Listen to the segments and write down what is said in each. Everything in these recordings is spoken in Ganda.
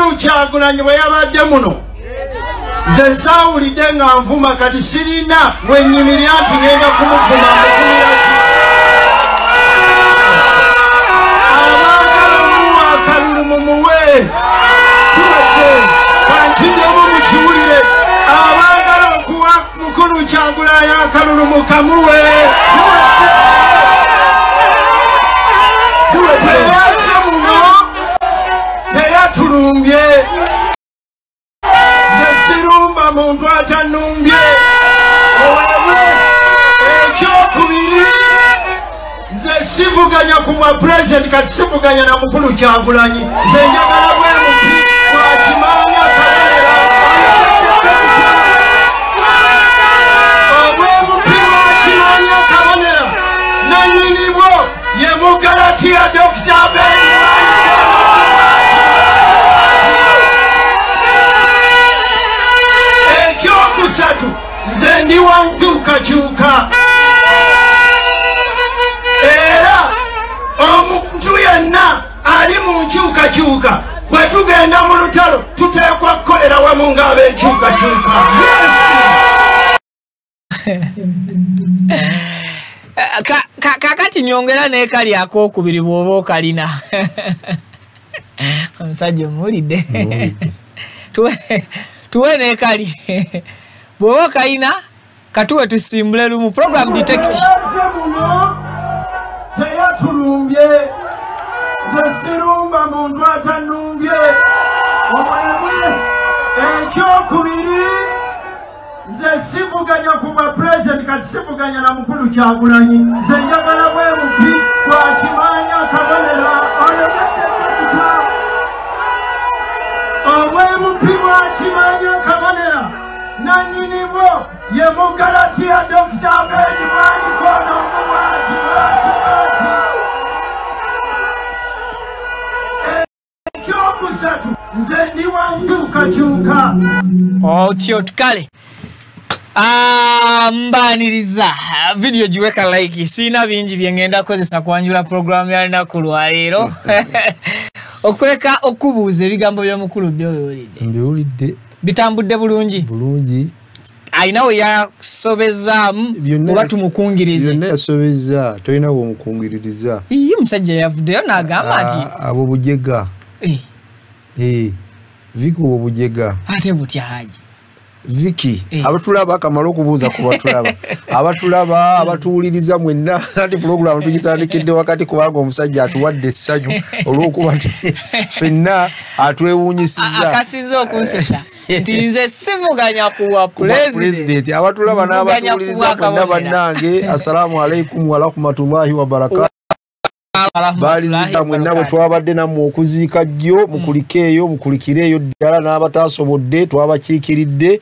Mukulu Kyagulanyi bwe yabadde muno nze saawulidde nga nvuma kati sirina wenyimirira nti ngenda kumuvuma abaagala muwa akalulu mumuwe kankiddemu mukiwulire abaagala okuwa Mukulu Kyagulanyi akalulu mukamuwe teyaze muno teyatulumbye sirumba muntu atanumbye ekyokubiri nze sivuganya ku bwa president kati sivuganya na Mukulu Kyagulanyi nze njagala bwe mupi wakimanya Kabonera obwe mupi wakimanya Kabonera nanyinibwo ye Mugalatiya Dr. Ben ekyokusatu nze ndi wankyukakyuka era omuntu yenna ali mu nkyukakyuka bwe tugenda mu lutalo tuteekwa kukolera wamu ng'ab'enkyukakyuka. Kakati nyongera n'ekali akookubiri bw'oba okalina. Omusajja omuwulidde. Tuwe n'ekali. Bw'oba okalina katuwe tusimbule lumu program detect. Teyatulumbye nze sirumba muntu atanumbye ekyokubiri nze sivuganya ku bwa president kati sivuganya na Mukulu Kyagulanyi nze njagala bwe mupi wakimanya Kabonera obwe mupi wakimanya Kabonera nanyinibwo ye Mugalatiya Dr. Ben Mwandikono ekyokusatu nze ndi wankyukakyuka otyo tukale mbaniriza video jiweka like sina bingi byengenda kozesa kwanjula program ya lunaku lwaleero okweka okubuuza ebigambo bya Mukulu by'owulidde mbiwulidde bitambudde bulungi ayina we yasobezaamu oba tumukungirize byonna yasobeza tolina womukungiririza iyi musajja yavuddeyo n'agamba nti abo bujega Viki obwo bujega ate butya Haji Viki abatulaba akamala okubuuza ku batulaba abatulaba abatuwuliriza mwenna ati program tugitandikidde wakati kubanga omusajja atuwadde essanyu olw'okuba nti ffenna atwewuunyisiza akasiza okunsesa nti nze sivuganya kuwa president abatulaba n'abatuwuliriza mwenna bannange assalamu alaikum wa rahmatullahi wa barakatuh balizika mwenna bwe twabadde nammwe okuziika jjo mukulikeeyo mukulikireeyo ddala n'abatasobodde twabakiikiridde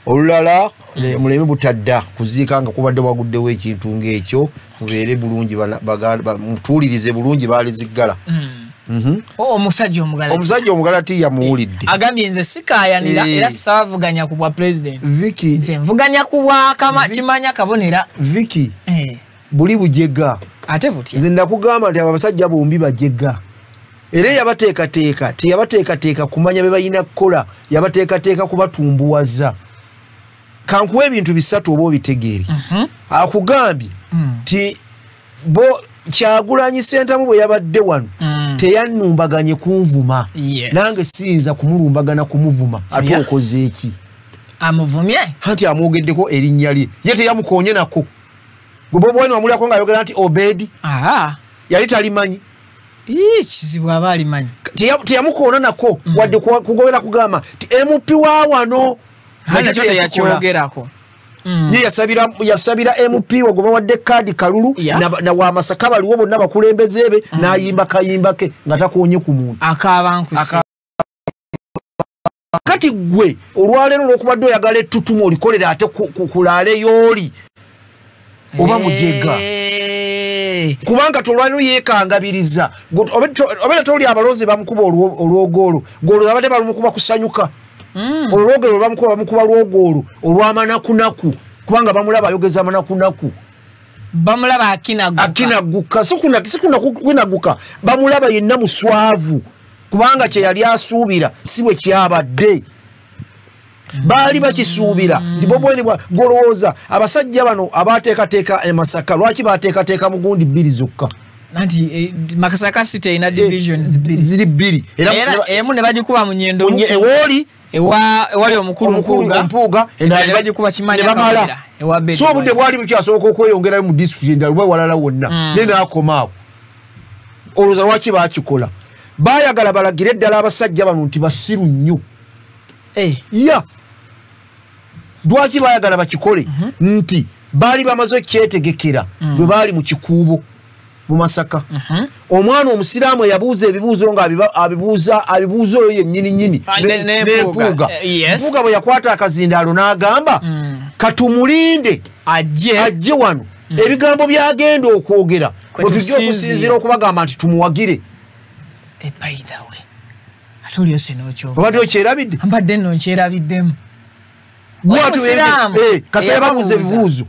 olulala muleme butadda kuziika nga kubadde waguddewo ekintu ng'ekyo mubeere bulungi mutuwulirize bulungi baaliziggala omusajja omugala ti yamuwulidde agambye nze sikaayanira era saavuganya ku bwa president Viki nze nvuganya ku bwa kimanya Kabonera Viki buli bujega ate butya nze nakugamba nti abasajja bombi bajega era yabateekateeka teyabateekateeka kumanya be balina kukola yabateekateeka kubatumbuwaza kankuwa ebintu bisatu oba obitegeeri akugambye ti bo Kyagulanyi Ssentamu bwe yabadde wano teyannumbaganye kunvuma nange siyinza kumulumbagana kumuvuma ate okoze eki amuvumye anti amwogeddeko erinnya lye ye teyamukoonye nako gwe bwani wamulako nga ayogera nti Obedi yali talimanyi kizibu aba alimanyi teyamukoona nako wadde kugobera kugamba ti MP wa wano nakyo teyakyogerako ye yasabira MP wagoba wadde kaadi kalulu na wa Masaka baliwo bonna bakulembeze be n'ayimba kayimba ke nga takoonye ku muntu akabankusi kati gwe olwaleero olw'okubadde oyagala ettutumu olikolera ate kulaale yooli oba mujega kubanga tolwaliro yeekangabiriza obera toli abalonzi bamukuba olwogolo golo abadde balumukuba kusanyuka olwogero bamukuba lwogoolo olwamanakunaku kubanga bamulaba ayogeza amanakunaku bamulaba akinaguka sikuna kwinaguka bamulaba yenna muswavu kubanga kye yali asuubira si bwe kyabadde. Baali bakisuubira nti bobweni golowooza abasajja bano abateekateeka e Masaka lwaki bateekateeka mugundi 2 zokka? Nanti Masaka City ina divisions ziri 2 era emu ne bagikuba mu Nyendo ewoli ewali omukulu Mpuuga ne bagikuba Kimanya Kamera ewa Bedi. So obudde bwali bukyasooka okweyongerayo mu district endala bwe walala wonna ne naakomaawo. Olowooza lwaki baakikola? Baayagala balagire ddala abasajja bano nti basiru nnyo. Ya lwaki baayagala bakikole nti baali bamaze okyetegekera bwe baali mu kikuubo mu Masaka. Omwana omusiraamu yabuuza ebibuuzo nga abibuuza oyo yennyini n'Empuuga. Empuuga bwe yakwata akazindaalo n'agamba katumulinde ajje wano ebigambo byagenda okwogera bwe tujja okusinziira okubagamba nti tumuwagire. Obadde okyerabidde? Mbadde nno nkyerabiddemu. Kasaya babuuza ebibuuzo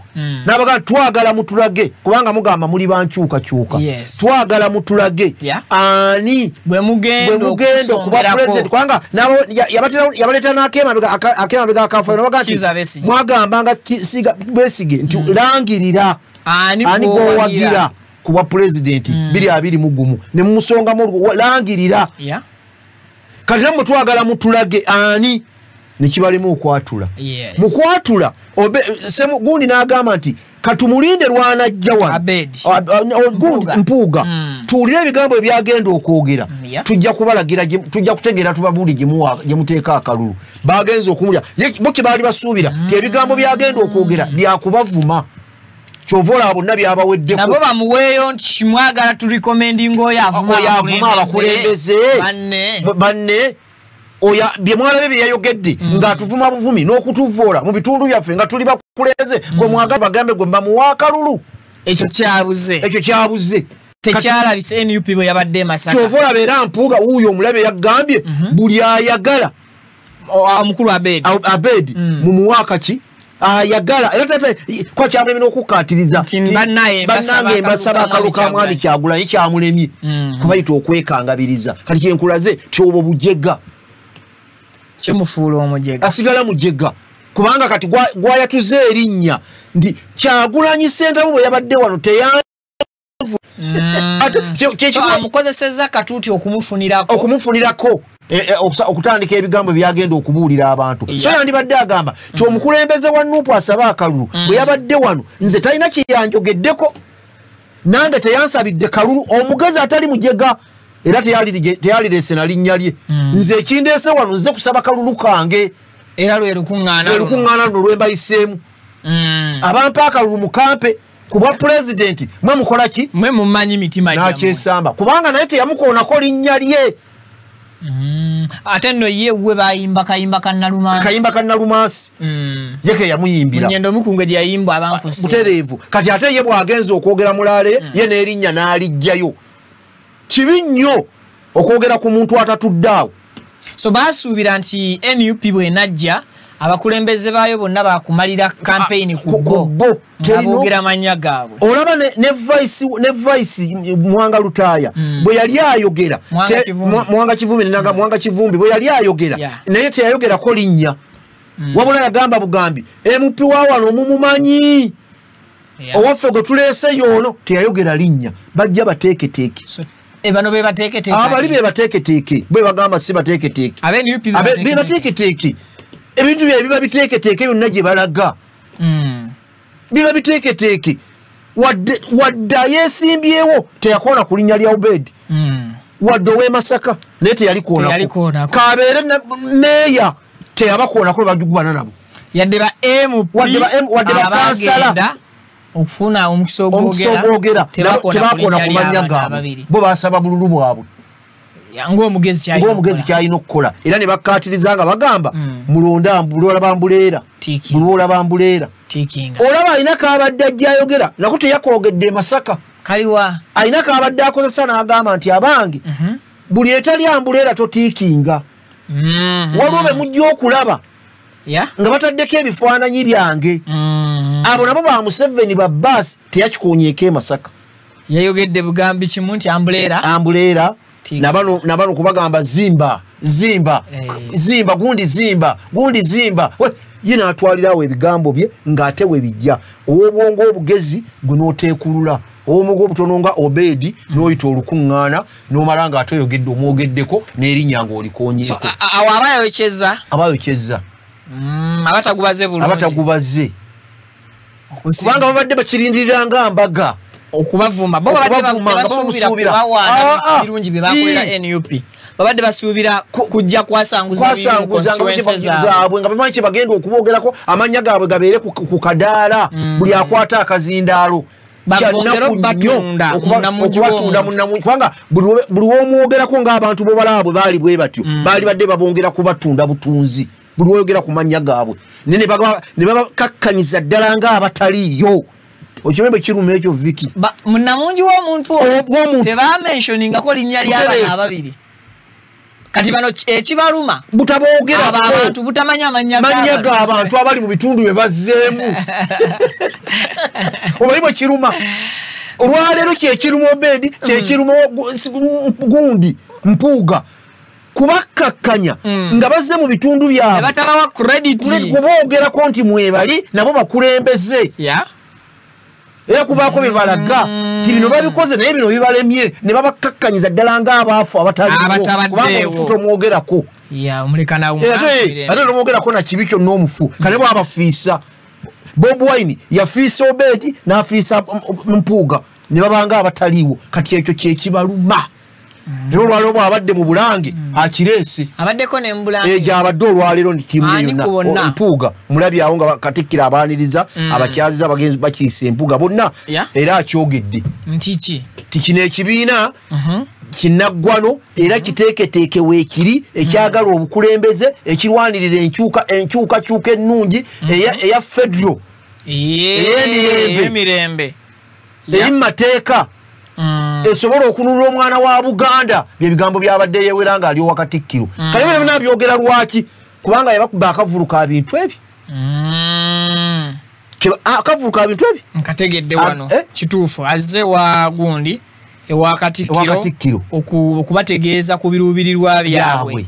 n'abagamba twagala mutulage kubanga mugamba muli bankyukakyuka. Twagala mutulage ani bwe mugenda okuba president kubanga yabaleeta n'akemabega akafayo n'abagamba nti mwagambanga Besigye nti langirira ani gwowagira kuba president 2021 ne mumusongamu langirira kati namwe twagala mutulage ani nekibalimu okwatula. Mukwatula gundi n'agamba nti katumulinde lwanajja wano Mpuuga tuwulire ebigambo ebyagenda okwogera tujja kubalagira tujja kutegeera tubabuuli gye muteeka akalulu. Bagenza okumulya bo kye baali basuubira ti ebigambo byagenda okwogera byakubavuma. Kyovola bonna byabaweddeko nabo bamuweeyo nti mwagala tulikomendinga oyo avuma abakulembeze banne oya bye mwalabe bye yayogedde ng'atuvuma buvumi n'okutuvoola mu bitundu byaffe nga tuli bakulembeze gwe mwagala bagambe gwe bamuwa akalulu. Ekyo kyabuze tekyalabise NUP bwe yabadde Masaka. Kyovola beera Mpuuga wuuyo omulabe yagambye buli ayagala omukulu Abedi mumuwaaka ki ayagala era tata kwa kyamulemi n'okukkaatiriza bannange mbasaba akalu ka mwami Kyagulanyi kyamulemye kubayita okwekangabiriza kati kyenkulaze tyobo bujega kyemufuula omujega asigala mujega kubanga kati gwayatuze erinnya nti Kyagulanyi ssentamu bwe yabadde wano amukozesezza katuuti okumufunirako okutandika ebigambo byagenda okubuulira abantu. So yandibadde agamba ti omukulembeze wa NUP asaba akalulu bwe yabadde wano nze talina kyeyanjogeddeko nange teyansabidde kalulu omugezi atali mujega era teyalireese na linnya lye nze ekindeese wano nze kusaba kalulu kange era lwe lukuŋŋaana luno lwembayiseemu abampa akalulu mukampe kuba president mwe mukola ki mwe mumanyi mitima nakyesamba kubanga naye teyamukoonako linnya lye. Ate nno ye we bayimba kayimba kannalumansi yeke yamuyimbira Nyendo Mukungwe gye yayimba abankusi butereevu kati ate ye bwagenza okwogera mulaale ye n'erinnya n'alijjayo. Kibi nnyo okwogera ku muntu atatuddaawo. So baasuubira nti NUP bwe najja abakulembeze baayo bonna bakumalira campaign ku bo boogera mannya gaabwe. Olaba ne vice Mwanga Lutaaya bwe yali ayogera Mwanga Kivumbi nanga Mwanga Kivumbi bwe yali ayogera naye teyayogerako linnya wabula yagamba bugambi MP wa wano omumumanyi owaffe gwe tuleese yoono teyayogera linnya bajja bateeketeeke. Bano be bateeketeeke abali be bateeketeeke bwe bagamba si bateeketeeke be bateeketeeke ebintu bye biba biteeketeeke byonna gye balaga biba biteeketeeke wadde yeesimbyewo teyakoona ku linnya lya Obedi wadde ow'e Masaka naye teyali koonako kabeere meeya teyabakoonako bajugubana nabo yadde ba wadde bakansala okufuna omukisa ogwogera tebakoona ku mannya gaabwe bo basaba bululu bwabwe ng'omugezi kyalina okukola era ne bakkaatiriza nga bagamba muloola bambuleera olaba alina kabadde ajja ayogera nako teyakoogedde e Masaka alina kabadde akozesa n'agamba nti abange buli etali ambuleera totiikinga waliwo be mujja okulaba nga bataddeko ebifaananyi byange abo nabo ba Museveni ba bbaasi teyakikoonyeeko e Masaka yayogedde bugambi kimu nti ambuleera nabano kubagamba zimba gundi zimba yina atwalirawo ebigambo bye ng'ate we bijja obwongo obugezi gunotekulula omugo obutono nga Obedi n'oyita olukuŋŋaana n'omala ng'ate oyogedde omwogeddeko n'erinnya ng'olikonyeeko awo abayokyeza abatagubaze kubanga babadde bakirindirira nga mbaga okubavuma bo babadde basuubira birungi bye bakolera NUP babadde basuubira kujja kwasanguza zaabwe nga bamanyi kye bagenda okubogerako amanya gaabwe gabeere ku kadaala buli akwata akazindaalo okubatunda munnamungi kubanga buli womwogerako ng'abantu bo balaba bwe baali bwe batyo baali badde babongera kubatunda butunzi buli woyogera ku mannya gaabwe ne babakakkanyiza ddala ng'abataliiyo okimebe kiruma ekyo Viki munnamungi w'omuntu tebamentioningako linnya ly'abaana ababiri kati bano ekibaluma butaboogera abantu butamanya amannya g'abantu abali mu bitundu bye bazzeemu obayi bwe kiruma olwaleero kyekiruma Obedi kyekiruma gundi mpuuga kubakkakkanya nga bazze mu bitundu byabwe batabawa credit kuboogerako nti mwebali nabo bakulembeze era kubaako bye balaga ti bino babikoze naye bino bibalemye ne babakakkanyiza ddala ng'abaafu abatabaddeewo omufu tomwogerako ate tomwogerako na kibi kyonna omufu kane bwabafiisa Bob Wine yafiisa Obedi n'afiisa Mpuuga ne babanga abataliiwo kati ekyo kyekibaluma era olwaleero bw'abadde mu Bulange akireese abaddeko ne Bulange ejo abadde olwaleero ndi tiimu yonna Mpuuga mulabye awo nga Katikkiro abaaniriza abakyaziza abagenzi bakiisa Empuuga bonna era akyogedde nti kino ekibiina kinnaggwano era kiteeketeeke weekiri ekyagala obukulembeze ekirwanirira enkyukakyuka ennungi eya federal ey'emirembe eri mu mateeka esobola okununula omwana wa Buganda byebigambo byabadde yewera nga ali Katikkiro kale bino nabyogera lwaki kubanga yabakuba akavulu ka bintu ebyo akavulu ka bintu ebyo nkategedde wano kituufu azze wa gundi ewa Katikkiro okubategeeza ku biruubirirwa byabwe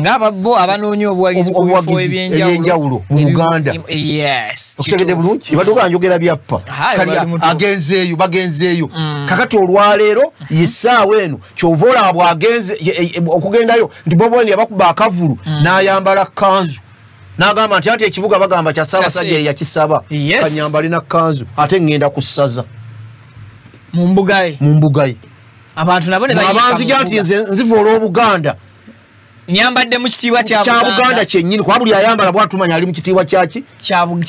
ng'abo abanoonya obuwagizi ku bifo ebyenjawulo mu Buganda okusegedde bulungi badoga njogera byappa bagenzeeyo kakati olwaleero yessaawa eno kyova olaba bwagenze okugendayo nti Bobi Wine yabakuba akavulu n'ayambala kanzu n'agamba nti ati ekibuga bagamba kya Ssaabasajja yakisaba kanyambali na kanzu ate ngenda ku ssaza mu mbuga ye abantu nabo ne abanzija nti nziva olw'Obuganda nyambadde mu kitiibwa kya Buganda kyennyini kuba buli ayambala bwatumanya ali mu kitiibwa kyaki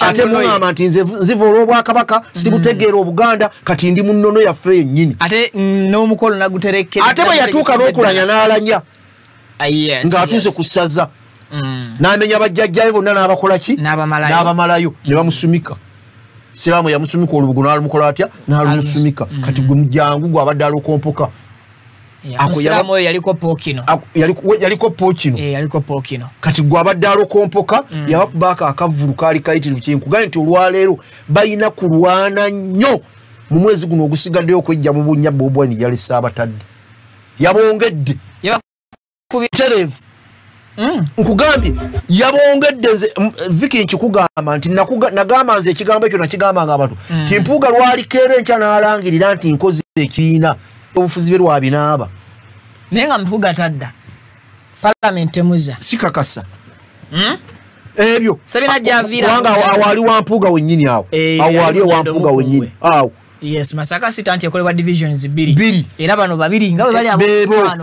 ate mugamba nti nziva olw'Obwakabaka sibutegeera Obuganda kati ndi mu nnono yaffe yennyini ate n'omukolo naguterekera ate bwe yatuuka n'okulanya n'alanya ng'atuuse ku ssaza n'amenya bajjajjabe bonna n'abakolaki n'abamalayo ne bamusumika Siraamu yamusumika olubugo n'alumukola atya n'alumusumika kati gwe mujjangu gw'abadde alokompoka Musiraamu yaliko Pookino yaliko Pookino kati gw'abadde alokompoka yabakubaako akavulu kaali kayitirivu kyenkugambye nti olwaleero balina kulwana nnyo mu mwezi guno ogusigaddeyo okwejja mu bunnya Bobi Wine yalese abatadde yabongedde tereevu nkugambye yabongedde nze Viki nkikugamba nti nagamba nze ekigambo ekyo nakigambanga abantu ti Mpuuga lwalikeera enkya n'alangirira nti nkozi ekibiina obufuzi be lwabinaaba naye nga Mpuuga tadda palamenti emuza sikakasa ebyo sabina gy'aviira kubanga awo ali wa Mpuuga wennyini awo ali ewa Mpuuga wennyini awo yes Masaka City nti ekolebwa divisions bbiri era bano babiri nga bwe bali abo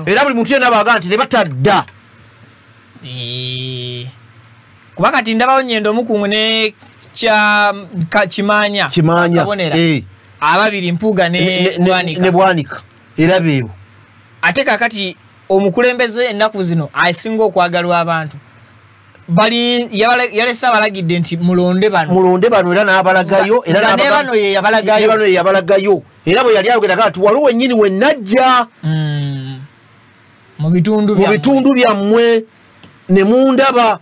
era buli muntu yenna baga nti ne batadda kuba kati ndabawo nyendo omukungu ne Kimanya ababiri Mpuuga ne Bwanika era beebo ate kakati omukulembeze ennaku zino asinga okwagalwa abantu bali yalese abalagidde nti mulonde bano era n'abalagayo era bano ye yabalagayo era bwe yali ayogera kati waliwo wennyini we najja mu bitundu byammwe ne mundaba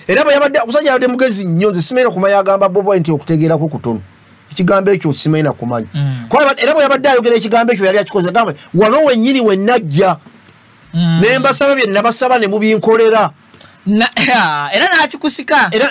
era bwe yabadde omusajja yabadde mugezi nnyo nze simaina kumanya agamba Bobi Wine nti okutegeerako kutono ekigambo ekyo simaina kumanya era bwe yabadde ayogera ekigambo ekyo yali akikoze gamba wano wennyini we najja nembasaba bye nabasaba ne mubinkolera era nakikusika era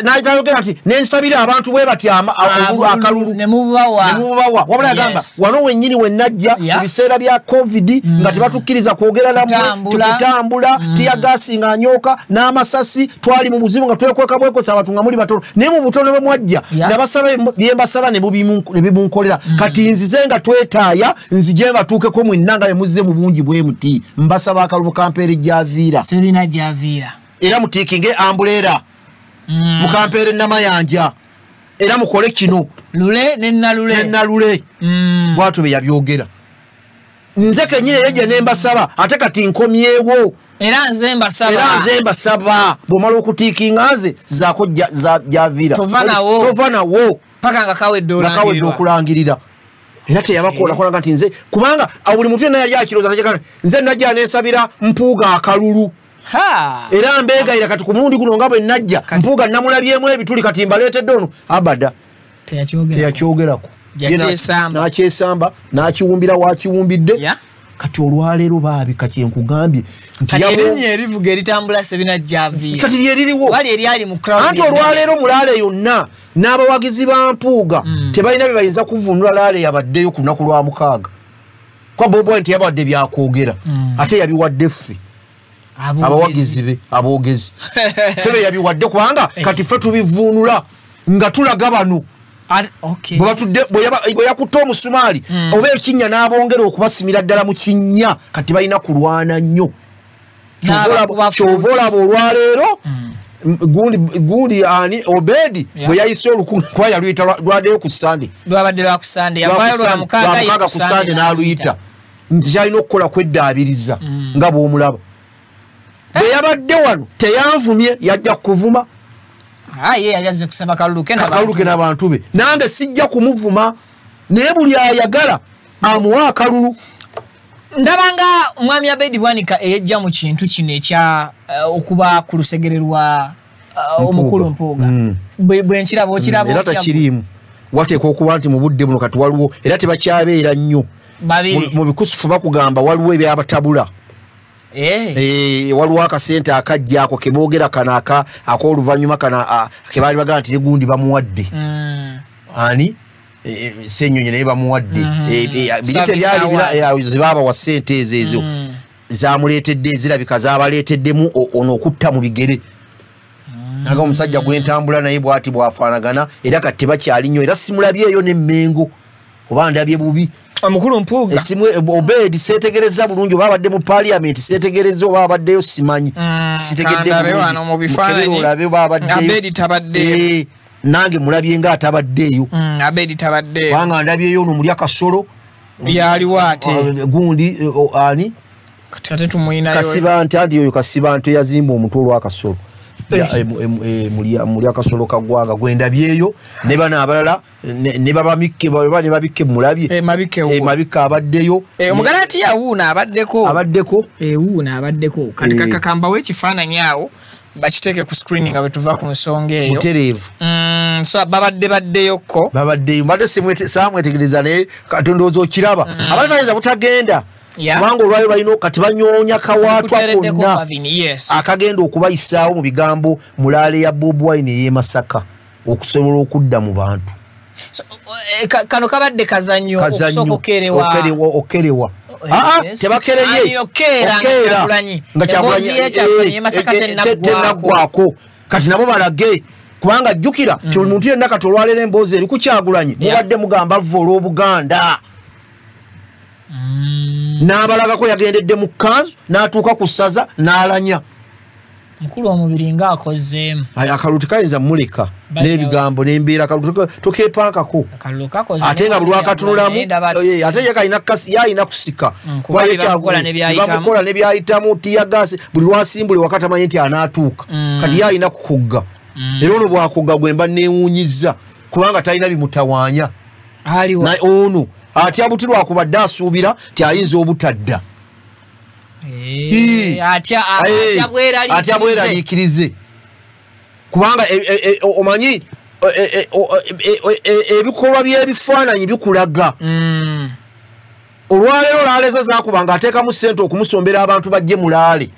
n'ayogera ati nensabira abantu bwe bati akalulu ne mubawa wabula yagamba wano wennyini we najja mu biseera bya covid nga tebatukkiriza kwogera nammwe tukutambula tiyagasi nga anyooka n'amasasi twali mu buzibu nga twekweka bwekosa abantu nga muli batono naye mu butono bwe mwajja nabasaba byembasaba ne bimunkolera kati nzize nga twetaaya nzije mbatuukeko mwenna nga bemuzze mu bungi bwe muti mbasaba akalulu kampeere gy'aviira sebina gy'aviira era mutikinge ambulera mukampere namayanja era mukole kino lule nennalule bwatu be yabyogera nze kenyine yeje nembasaba ate kati nkomyewo era nze mbasaba bwomala okutikinga nze zaako javiira tova nawo paka nga kawedde okulangirira era teyabakolakolaga nti nze kubanga buli muntu yenna yali akiroza nze najja nensabira mpuuga akalulu era mbegayira kati ku mulundi guno nga bwe najja mpuuga namulabyemu ebituli kati mbaleetedde ono abada teyakyogerako nakyesamba nakiwumbira wakiwumbidde kati olwaleero baabi kakyenkugambye erivuga eritambula sebina javiira kati lyeririwo anti olwaleero mulaale yonna n'abawagizi ba mpuuga tebalina bye bayinza kuvunula laale yabaddeyo ku lunaku lwa 6 kwa bobo nti yabadde byakwogera ate yabiwadde ffe abawagizi be aboogezi febe yabiwadde kubanga kati ffe tubivuunula nga tulaga bano bwe yakutta omusumaali oba ekinnya n'abongera okubasimira ddala mu kinnya kati balina kulwana nnyo kyova olaba olwaleero gundi ani Obedi bwe yayise olukungu kuba yaluyita lwaddeyo ku Sande lwabadde lwa ku Sande yavaayo lwa mukaaga ku Sande n'aluyita nti kyalina okukola kweddaabiriza nga bw'omulaba bwe yabadde wano teyanvumye yajja kuvuma ye yajazze kusaba kaluluke n'abantu be nange sijja kumuvuma naye buli ayagala amuwa akalulu ndabanga mwami Abedi Bwanika eyajja mu kintu kino ekya okuba ku lusegere lwa omukulu Mpuuga bwe nkiraba okiraba era takiriimu wateeka okuba nti mu budde buno kati waliwo era tebakyabeera nnyo mu bikusufu bakugamba waliwo ebyabatabula waliwo akasente akajjaako keboogera kana ak'oluvannyuma kana kebaali bagamba nti ne gundi bamuwadde ani Ssenyonyi naye bamuwadde biyite byali zebaabawa ssente ezo zamuleetedde zirabika zabaleeteddemu ono okutta mu bigere naga omusajja gwentambula naye bwati bwafaanagana era kati tebakyali nnyo era simulabyeyo n'emmengo oba ndabye bubi omukulu Mpuuga esimu Obedi seetegereza bulungi oba abadde mu parliament seetegereza oba abaddeyo simanyi sitegedde olabe oba abaddeyo nange mulabye nga atabaddeeyo Abedi tabaddeyo kubanga ndabyeyo ono muli akasolo yaliwo ate gundi ani ate tumuyinayo kasiba nti andi oyo kasiba nti yazimba omutwe olw'akasolo muli akasolo kagwanga gwendabyeyo ne bano abalala ne babamikke ne babikke mulabye mabike abaddeyo omugalatiya wuuna abaddeko wuuna abaddeko kati kakakambawo ekifaananyi awo bakiteeke ku screen nga bwe tuva ku nsonga eyo mutereevu so babaddeyokko mbadde saamwetegereza naye katondooza okiraba abali bayinza butagenda kubanga olwayo balina kati banyoonya kawaatwa konna akagenda okubayisaawo mu bigambo mulaale ya Bobi Wine ey'e Masaka okusobola okudda mu bantu kano kabadde kazannyo okerewa tebakereye nga Kyagulanyi kati nabo balage kubanga jjukira ti buli muntu yenna kati olwaleero emboozi eri ku Kyagulanyi mubadde mugamba vva olw'Obuganda n'abalagako yagendedde mu kanzu n'atuuka ku ssaza n'alanya mukulu omubiri nga akozeemu akalulu tekayinza muleka n'ebigambo n'embeera akalulu tokeepankako ate nga buli wakatunulamu ate yalina kusika bamukola nebyayitamu tiyagasi buli lwasimbule wakati amanyi nti anaatuuka kati yalina kukugga era ono bwakugga gwemba neewuunyizza kubanga talina bimutawaanya ono atya buti lwakubadde asuubira ti ayinza obutadda atya bweraliikirize kubanga omanyi ebikolwa by'ebifaananyi bikulaga olwaleero zaleza zakubanga ateekamu ssente okumusombera abantu bajje Mulaale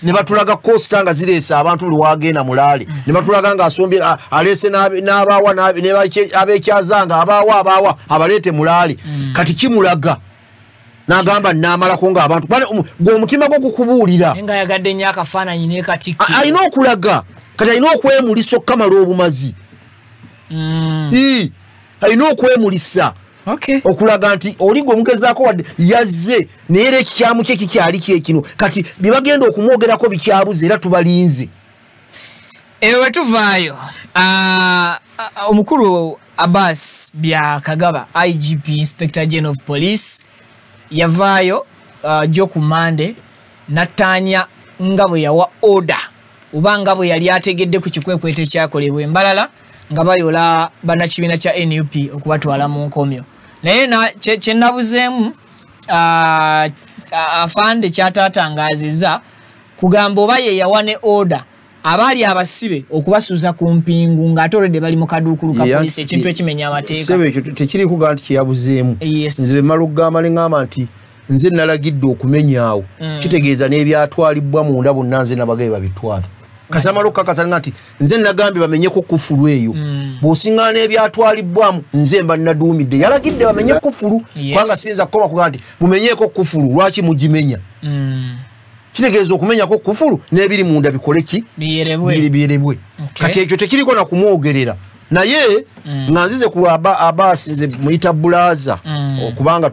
ne batulaga costa nga zireese abantu lwagenda Mulaale ne batulaga nga asombera aleese n'abaawa abeekyazanga abaawa abaleete Mulaale kati kimulaga n'agamba naamalako ng'abantu gwe omutima gwo gukubuulira nga yagadde nnyo akafaananyi ne katikko alina okulaga kati alina okwemulisa okukamala obumazi alina okwemulisa okulaga nti oligo omugezaako wadde yazze naye era ekikyamu kye kikyali kyekino kati bye bagenda okumwogerako bikyabuze era tubalinze eyo wetuvaayo omukulu Abbas Byakagaba IGP Inspector General of Police yavaayo jo ku Monday nattaanya nga bwe yawa order oba nga bwe yali ategedde ku kikwekwete kyakolebwa Embalala nga bayola bannakibiina kya NUP okubatwala mu nkomyo naye kyenabuzeemu afande kyatatangaziza kugamba oba ye yawa ne order abaali abasibe okubasuuza ku mpingu ng'ate olwedde bali mu kaduukulu ka poliisi ekintu ekimenya amateeka sebe ekyo tekiri kuga nti kyeyabuzeemu nze bemala okugamba ne ŋŋamba nti nze nalagidde okumenyaawo kitegeeza n'ebyatwalibwa munda bonna nze nabagabe babitwala kasamala okukakasa nga nti nze nagambye bamenyeko kufulu eyo bw'osiŋŋana n'ebyatwalibwamu nze mba naduumidde yalagidde bamenye kufulu kubanga siyinza kukoma kuga nti mumenyeeko kufulu lwaki mugimenya kitegeeza okumenyako kufulu n'ebiri munda bikole ki biyerebwe kati ekyo tekiriko na kumwogerera naye nga nzize ku Abbas nze muyita bulaza okubanga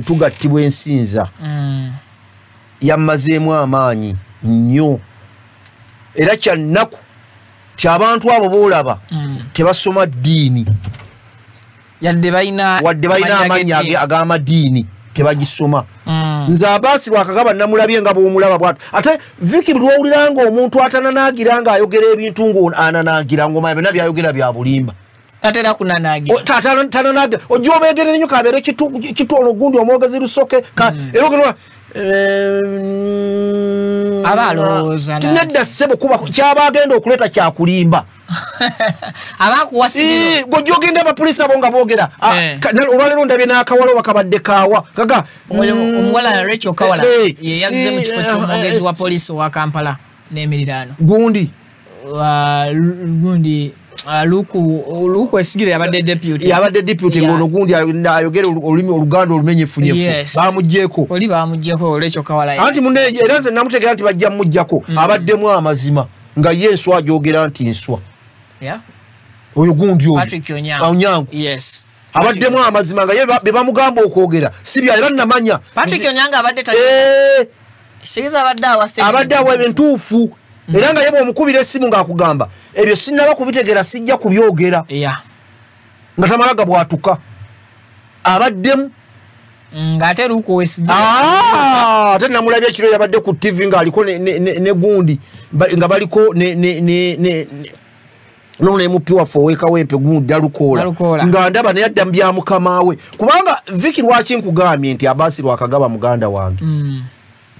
tugattibwa ensinza yammazeemu amaanyi nnyo era kyannaku ti abantu abo boolaba tebasoma ddiini wadde balina amannya ag'amadiini tebagisoma nze Abbas Lwakagaba namulabye nga bw'omulaba bw'atyo ate Vicky lw'owuliranga omuntu atananaagira ng'ayogera ebintu ng'ananaagira ng'omanya byonna byayogera bya bulimba tatera kunanaagira tananaagira ojja obeegere nnyo kabeere kitwolo gundi omwogezi lusoke era ogenwa abalowooza tinedda ssebo kuba kyaba agenda okuleeta kyakulimba abakuwasiri gojja ogenda abapoliisi abo nga boogera olwaleero ndabye n'akawala bakabadde kaawa kaga omuwala Rachel Kawala yazze mu kifo ky'omwogezi wa poliisi owa Kampala n'emiriraano gundi Luku Esigire yabadde deputy ngono gundi ayogera olulimi oluganda olumenyefunyefu bamuggyeko oli bamuggyeko Rachel Kawala anti munne era nze namutegera nti bajja muggyako abaddemu amazima nga ye enswa agyogera nti nswa oyo gundi oyo Patrick Onyango abaddemu amazima nga ye be bamugamba okwogera si bya era namanya Patrick Onyango abadde awo entuufu era nga yeba omukubira essimu ng'akugamba ebyo sinnaba kubitegera sijja kubyogera nga tamalaga bwatuka abaddemu ng'ate lukuwesijja ate namulabye ekiro yabadde ku TV ng'aliko ne gundi nga baliko none mupi waffe owekaweepe gundi alukoola nga ndaba naye adda mu bya mukama we kubanga Vicky lwaki nkugambye nti Abbas Lwakagaba muganda wange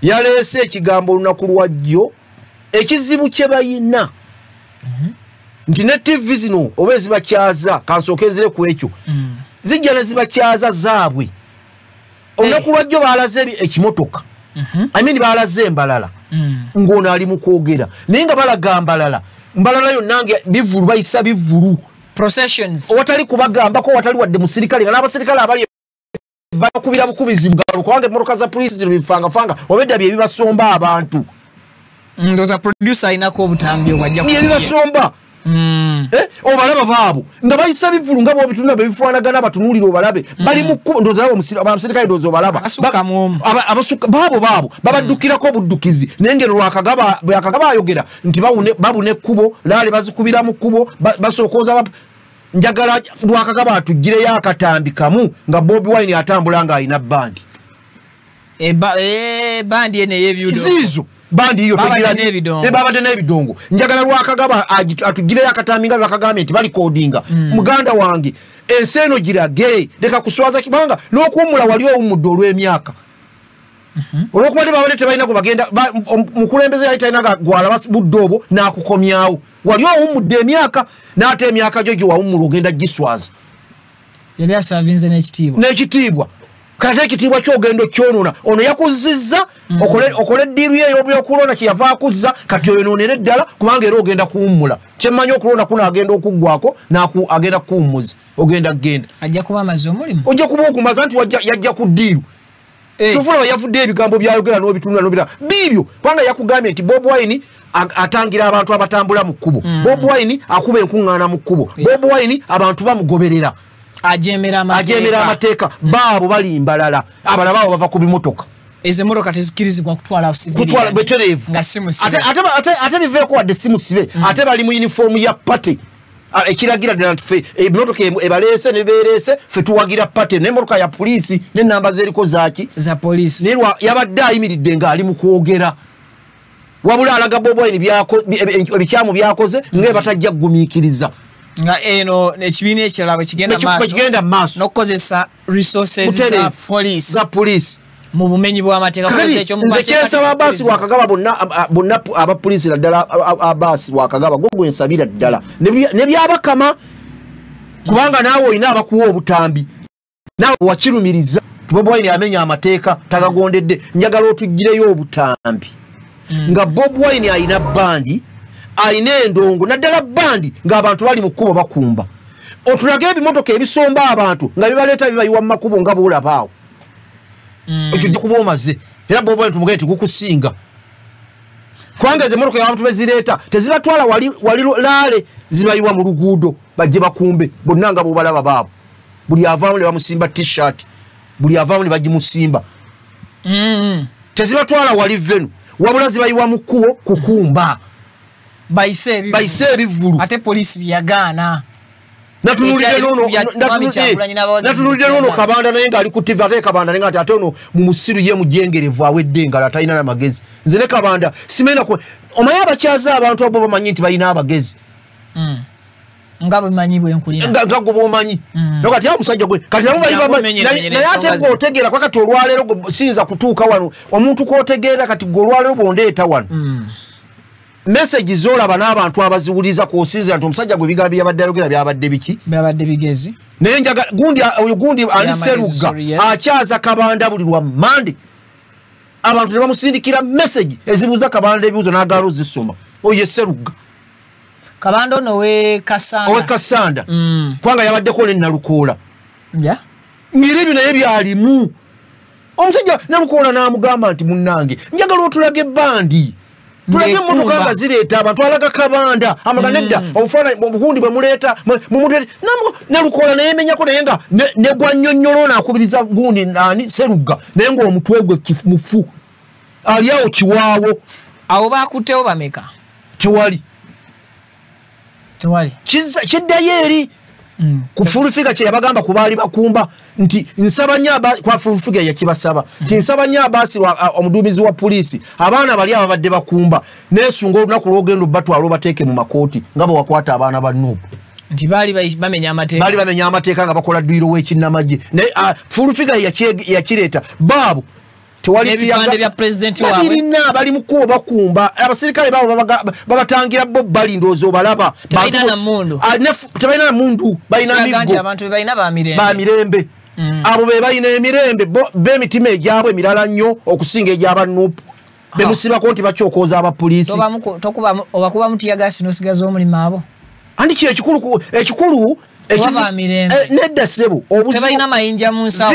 yaleese ekigambo olunaku lwajjo ekizibu kye bayina nti ne TV zino oba ezibakyaza kansooke nzire ku ekyo zijja ne zibakyaza zaabwe olunaku lwajjo baalaze ekimotoka baalaze Embalala ng'ono ali mu kwogera naye nga balaga Mbalala yonnange bivulu bayisa bivulu processions watali kubagambako watali wadde musirikale nga n'abasirikale abali bakubira bukubizi mugalo kubanga emmotoka za poliisi zino bifangafanga obedda bye bibasomba abantu ndoza producer ainako obutambi obwajja bye bibasomba obalaba baabo nga bayisa bivulu nga bobitunda bebifaanagana abatunuulira obalabe bali mu kkubo ndoza abamusirikale ndoza obalaba abasuka baabo babaddukirako obuddukizi naye ngeno Lwakagaba ayogera nti babuna ekkubo laale bazikubira mu kkubo basookoza njagala Lwakagaba atuggireyo akatambi kamu nga Bobi Wine atambula ng'alina bandi bandi ene y'ebyudo ziizo bandi hiyo babadde n'ebidongo njagala Lwakagaba atugireyo akatambi nga bakagambye nti balikodinga muganda wange ensi eno girage leka kuswaza kibanga n'okuwummula wali owummudde olw'emyaka olwokuba te babadde tebalina gwe bagenda mukulembeze yali talina gwalaba budde obwo n'akukomyawo wali owummudde emyaka n'ate emyaka gyo gye wawummula ogenda giswaza yali asavinze n'ekitiibwa kate ekitiibwa kyogendo kyonona ono yakuzizza okole eddiiru ye ey'obyokulonda kyeyava akuzza kati oyonoonera eddala kubanga era ogenda kuwummula kyemmanyi okulonda kuno agenda okuggwako agenda kuwummuza ogenda kgenda ajja kuba amaze omulimu ojja kuba okumaza nti yajja ku ddiiru tufulaba yavudde ebigambo byayogera n'obitunula n'obira biibyo kubanga yakugambye nti Bobi Wine atangira abantu abatambula mu kkubo Bobi Wine akuba enkuŋŋaana mu kkubo Bobi Wine abantu bamugoberera ajemera amateeka baabo balimbalala abalala baabo bava ku bimotoka ezo emmotoka tezikirizibwa kutwala betereevu ate biveeko wadde si musibe ate bali mu yunifoomu ya pate ekiragira ddala nti ffe emmotoka ebaleese ne beereese ffe tuwagira pate n'emmotoka ya poliisi n'ennamba zeriko za poliisi naye yabadde ayimiridde ng'ali mu kwogera wabula alaga Bobi Wine ebikyamu byakoze nga batajja kugumiikiriza nga eno ekibiina ekirala bwe kigenda maaso n'okukozesa resources za poliisi mu bumenyi bw'amateeka nze kyensaba abaasi wakagaba bonna abapoliisi naddala abaasi wakagaba gwe gwensabira ddala ne byabakama kubanga naawe olina abakuwa obutambi naawe wakirumiriza Bobi Wine amenya amateeka tagagondedde njagala otuggireyo obutambi nga Bobi Wine alina bandi alina endongo naddala bandi ng'abantu bali mu kkubo bakumba otulage ebimotoka ebisomba abantu nga bibaleeta bibayiwa mu makubo nga boolabaawo ekyo jja kuba omaze era Bobi Wine tumugende tikukusinga kubanga ezo emmotoka y'abantu bezireeta tezibatwala wali laale zibayiwa mu luguudo bajje bakumbe bonna nga boobalaba baabo buli avaamu ne bamusimba t-shirt buli avaamu ne bagimusimba tezibatwala wali venu wabula zibayiwa mu kkubo kukumba bayise ebivulu ate poliisi byagaana natunulidde nono Kabanda naye ng'ali ku TV ate Kabanda naye ate ono mu musiru ye mujengerevu awedde engalo atalina n'amagezi nze ne Kabanda simenda omanyi abakyaza abantu abo bamanyi nti balina abagezi nga bwemanyi bwenkulira nga gwe bwomanyi nokati omusajja gwe kati nabo bali bamanyi naye ate ng'otegeera kwa kati olwaleero sinza kutuuka wano omuntu k'otegeera kati gwe olwaleero bw'ondeeta wano message zolaba n'abantu abaziwuliza k'osinzira nti omusajja gwe bigambo byabadde ayogera byabadde biki byabadde bigezi naye njaga gundi ani Serugga akyaza Kabanda buli lwa Mande abantu ne bamusindikira message ezibuuza Kabanda ebibuuzo n'agaala ozisoma oye Serugga Kabanda ono we Kasanda kubanga yabaddeko ne Nalukoola ng'ebyo naye byalimu omusajja Nalukoola n'amugamba nti munnange njagala otulaga ebbandi tulage emmotoka nga zireeta abantu alaga Kabanda amaga nedda obugundi bwe muleeta Nalukoola neyemenyako naye nga ne gwannyonnyolo naakubiriza gundi ani Serugga naye ng'omutwe gwe mufu ali awo kiwaawo awo baakuttewo bameka tewali kiddayo eri ku Fulufiga kye yabagamba ku baali bakumba nti nsaba nnyo kwa Fulufiga yakibasaba nti nsaba nnyo abaasi omuduumizi wa poliisi abaana bali ababadde bakumba neesunga olunaku lw'ogenda batwala obateeke mu makooti nga bwe wakwata abaana ba Nuupu nti baali bamenya amateeka nga bakola dduyiro w'ekinnamagye naye Fulufiga yakireeta baabo ebipande bya pulezidenti waabwe bali mu kkubo bakumba abasirikale baabo babatangira bo bali ndowooza obalaba tebalina na mundu balina miggo abantu bebalina ba mirembe abo be balina emirembe b'emitima egyabwe emirala nnyo okusinga egy'aba Nuupu bemusibako nti bakyokooza abapoliisi obakuba mutiyagasi n'osigaza omulimu abo andi ekikulu nedda ssebo tebalina mayinja mu nsawo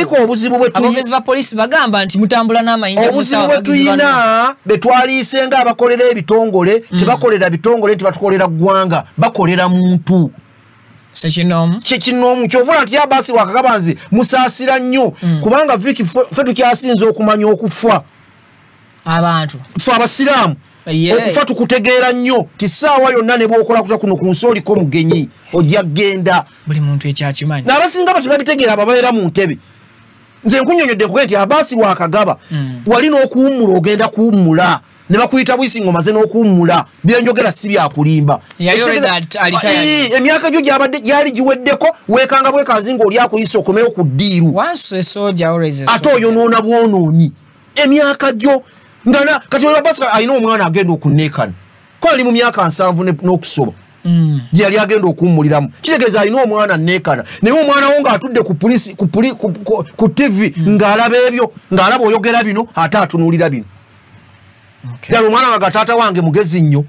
abogezi ba poliisi bagamba nti mutambula n'amayinja mu nsawo obuzibu bwe tuyina betwaliise nga abakolera ebitongole tebakolera bitongole nti batukolera ggwanga bakolera muntu kinoomu kyovula nti abaasi wakagaba nze musaasira nnyo kubanga viki ffe tukyasinza okumanya okufa abantu ffe abasiraamu okufa tukutegeera nnyo ti ssaawa yonna ne bwokola kuta kuno ku nsi oliko mugenyi ojja genda buli muntu ekyakimanyi n'abasinga batebabitegeera ababeera mu ntebe nze nkunyonyodde nkuge nti abaasi wakagaba wali n'okuwummula ogenda kuwummula ne bakuyita bwisi ng'omaze n'okuwummula byenjogera si byakulimba emyaka gyo gyali giweddeko weekanga bwekanzi ng'oli akuyisa okomewo ku ddiiru ate oyonoona bwonoonyi emyaka gyo ngana kati abasi alina omwana agenda okuneekana ko ali mu myaka 7 n'okusoba yali agenda okuwummuliramu kitegeeza alina omwana neekana naye omwana wo ng'atudde ku TV ng'alaba ebyo ng'alaba oyogera bino ate atunuulira bino ddala omwana nga taata wange mugezi nnyo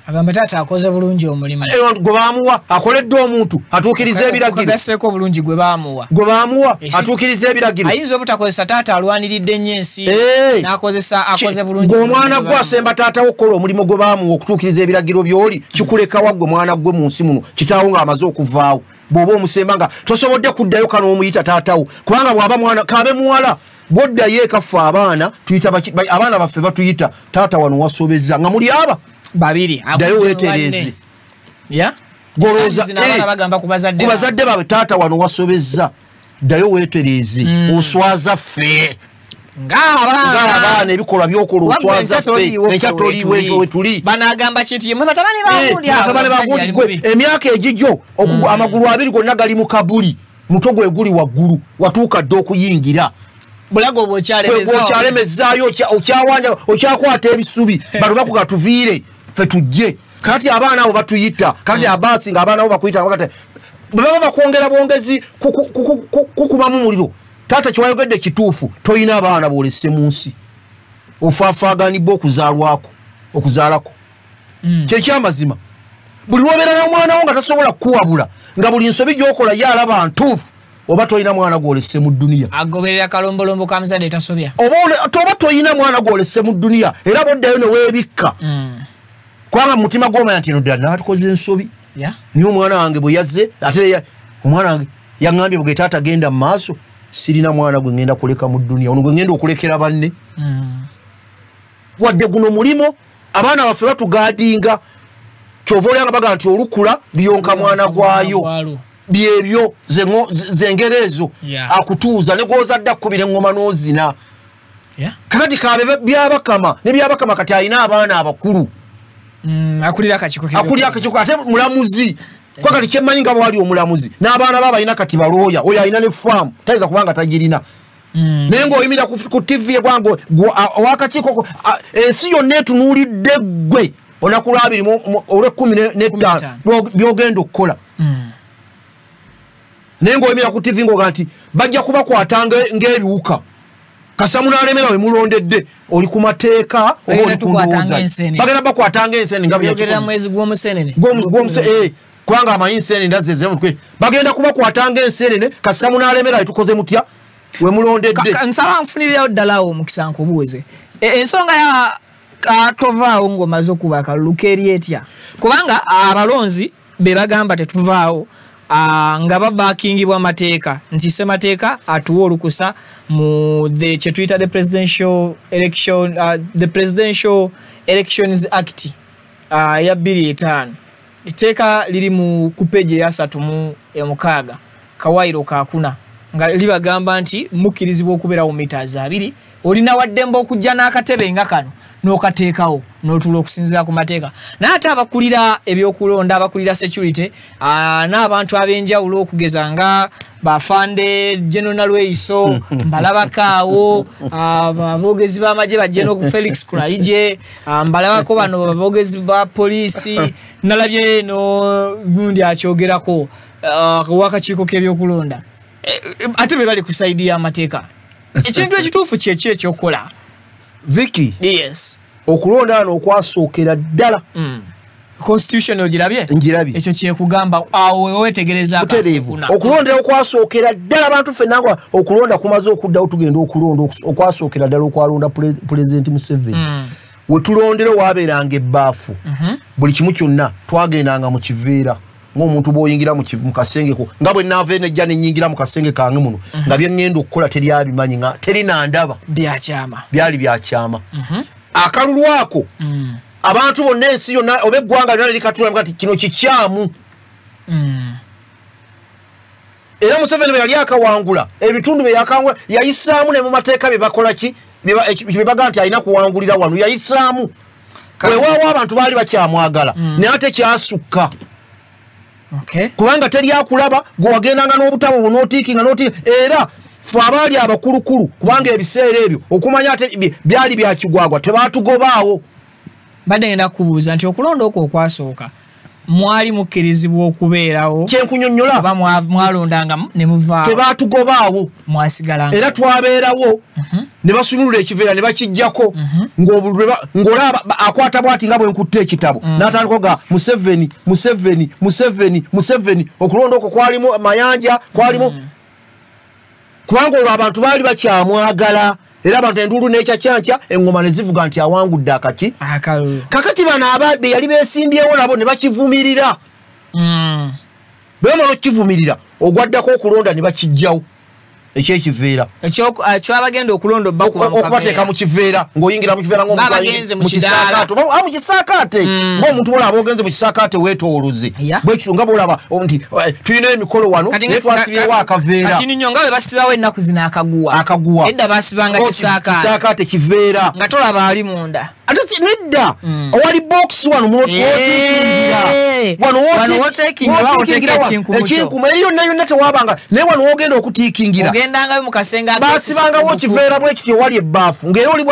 agamba taata akoze bulungi omulimu gwe baamuwa akoledde omuntu atuukiriza ebiragiro kagasseeko obulungi gwe baamuwa atuukiriza ebiragiro ayinza obutakozesa taata alwaniridde nnyo ensi akoze bulungi ng'omwana gwe asemba taata wo okukola omulimu gwe baamuwa okutuukiriza ebiragiro by'oli kikulekawa gwe mwana gwe mu nsi muno kitaawo ng'amaze okuvaawo bw'oba omusemba nga tosobodde kuddayo kano omuyita taatawo kubanga bw'aba mwana kaabe muwala bw'oddayo eka ffe abaana baffe batuyita taata wano wasobezza nga muli aba babiri ddayo weetereeze golooza bagamba ku bazadde baabwe taata wano wasobezza ddayo weetereeze oswaza ffe ng'abaana ebikolwa byokola oswaza ffe ekya toliiwe tuli banagamba kinti yemwe batabani bagundi gwe emyaka egijjo amagulu abiri gonna gali mu kabuli mutwe gwe guli waggulu watuuka dde okuyingira bulago bw'okyalemezaayo okyakwata ebisubi batunaku gatuviire ffe tujje kati abaana abo batuyita kati abaasi ng'abaana abo bakuyita bwe baba bakwongera bwongezi kukubamu muliro taata kyewayogedde kituufu toyina abaana b'olesse mu nsi ofaafaaganibwa okuzaalako kyekyamazima buli lwobeera n'omwana wo nga tasobola kukuwabula nga buli nsobi gy'okola ye alaba ntuufu oba toyina mwana gwolesse mu dduniya agoberera kalombolombo ka muzadde tasobya oba toyina mwana gwolesse mu dduniya era boddayo ne weebikka kubanga mu mutima gw'omanya nti eno ddala naatukoze ensobi niye omwana wange bwe yazze ate omwana wange yaŋŋambye bwe taata genda mu maaso sirina mwana gwe ŋŋenda kuleka mu dduniya ono gwe ŋŋenda okulekera banne wadde guno mulimo abaana baffe batugaadinga kyova olyanga baga nti olukula liyonka mwana gwayo byebyo zengero ezo akutuuza ne gwozadde akkubira eŋŋoma n'ozina kakati kaabe byabakama ne byabakama kati alina abaana abakulu akulira akakiko ate mulamuzi kwa kati kyemmanyi nga bwali omulamuzi n'abaana ba balina kati balooya oyo alina ne faamu tayinza kubanga tagirina naye ng'oyimira ku TV egwange owakakiiko ensi yonna etunuulidde ggwe olunaku lwabiri olw'15 byogenda okukola naye ng'oyimira ku TV ngoga nti bajja kubakwata ng'ebiwuka Kasamu n'alemera we mulondedde oli ku mateeka oba oli ku ndowooza bagenda bakwatanga ensene nga byogera mwezi gw'omusenene kubanga amanyi ensene ndazeze mutwe bagenda kubakwatanga ensenene Kasamu n'alemera we tukoze mutya we mulondedde nsaba nfunirirawo ddalawo omukisa nkubuuze ensonga ya tovaawo ng'omaze okuba akalulu keeri etya kubanga abalonzi be bagamba tetuvaawo nga babakingibwa amateeka nti semateeka atuwa olukusa mu kyetuyita the presidential elections act ya 2005 etteeka liri mu kupeji ya 36 kawairo kakuna nga libagamba nti mukkirizibwa okubeerawo meters 2 olina waddemba okujja n'akatebe nga kano n'okateekawo n'otuula okusinziira ku mateeka naye ate abakulira ebyokulonda abakulira security n'abantu ab'enjawulo okugeza nga bafande General Lweiso mbalabakaawo aboogezi b'amagye bajje n'oku Felix Kulaije mbalabako bano aboogezi ba poliisi nalabye no gundi akyogerako wakakiiko k'ebyokulonda ate be bali ku saidi y'amateeka ekintu ekituufu kyeki ekyokukola Vicky yes okulonda wano okwasookera ddala constitution ogirabye njirabye ekyo kyekugamba awo wetegereza okulonda okwasookera ddala abantu ffenna okulonda kumaze okuddawo tugenda okulonda okwasookera ddala okwalonda President Museveni wetulondera wabeeranga ebbaafu buli kimu kyonna twagendanga mu kiveera ng'omuntu bw'oyingira mu kasengeko nga bwe naava enejja nenyingira mu kasenge kange muno nga bye ŋŋenda okukola teryabimanyi nga terinandaba byali byakyama akalulu ako abantu bonna ensi yonna oba eggwanga lyonna lirikatulamu kati kino kikyamu era Museveni bwe yali akawangula ebitundu bye yakawangula yayisaamu ne mu mateeka bye bakola ki bye baga nti alina kuwangulira wano yayisaamu weewaawo abantu baali bakyamwagala naye ate kyasukka kubanga teryakulaba gwe wagendanga n'obutabo bunootiikinga era ffe abaali abakulukulu kubanga ebiseera ebyo okumanya ate byali byakigwagwa tebaatugobaawo badde ngenda kubuuza nti okulonda okwo okwasooka mwali mukkirizibwa okubeerawo kyenkunyonnyola oba mwalondanga ne muvaawo tebaatugobaawo mwasigala era twabeerawo ne basumulula ekiveera ne bakijjako ng'olaba akwata bwati nga bwenkutta ekitabo n'atandika ga Museveni okulonda okwo kwalimu Mayanja kwalimu kubanga olwo abantu baali bakyamwagala era abantu enduulu n'ekyakyanca eŋŋoma ne zivuga nti awangudde akaki kakati bano be yali beesimbyewo nabo ne bakivumirira bemala okkivumirira ogwaddako okulonda ne bakijjawo ekyekiveera kyabagenda okulonda okubateeka mu kiveera ng'oyingira mu kiveera mu kisaakaate ng'omuntu olaba ogenze mu kisaakaate weetooloze bwekito nga bolaba nti tulina emikolo wano naye twasibyewo akaveera kati ninyo nga bwe basibawo ennaku zino akaguwa edda basibanga kisaakaate kiveera nga tolaba ali munda ate nedda owali box wano ekinkumu eyo yonna yonna tewabanga naye wano wogenda okutiikingira basibangawo kiveera bwe kityo wali ebbaafu ng'era oli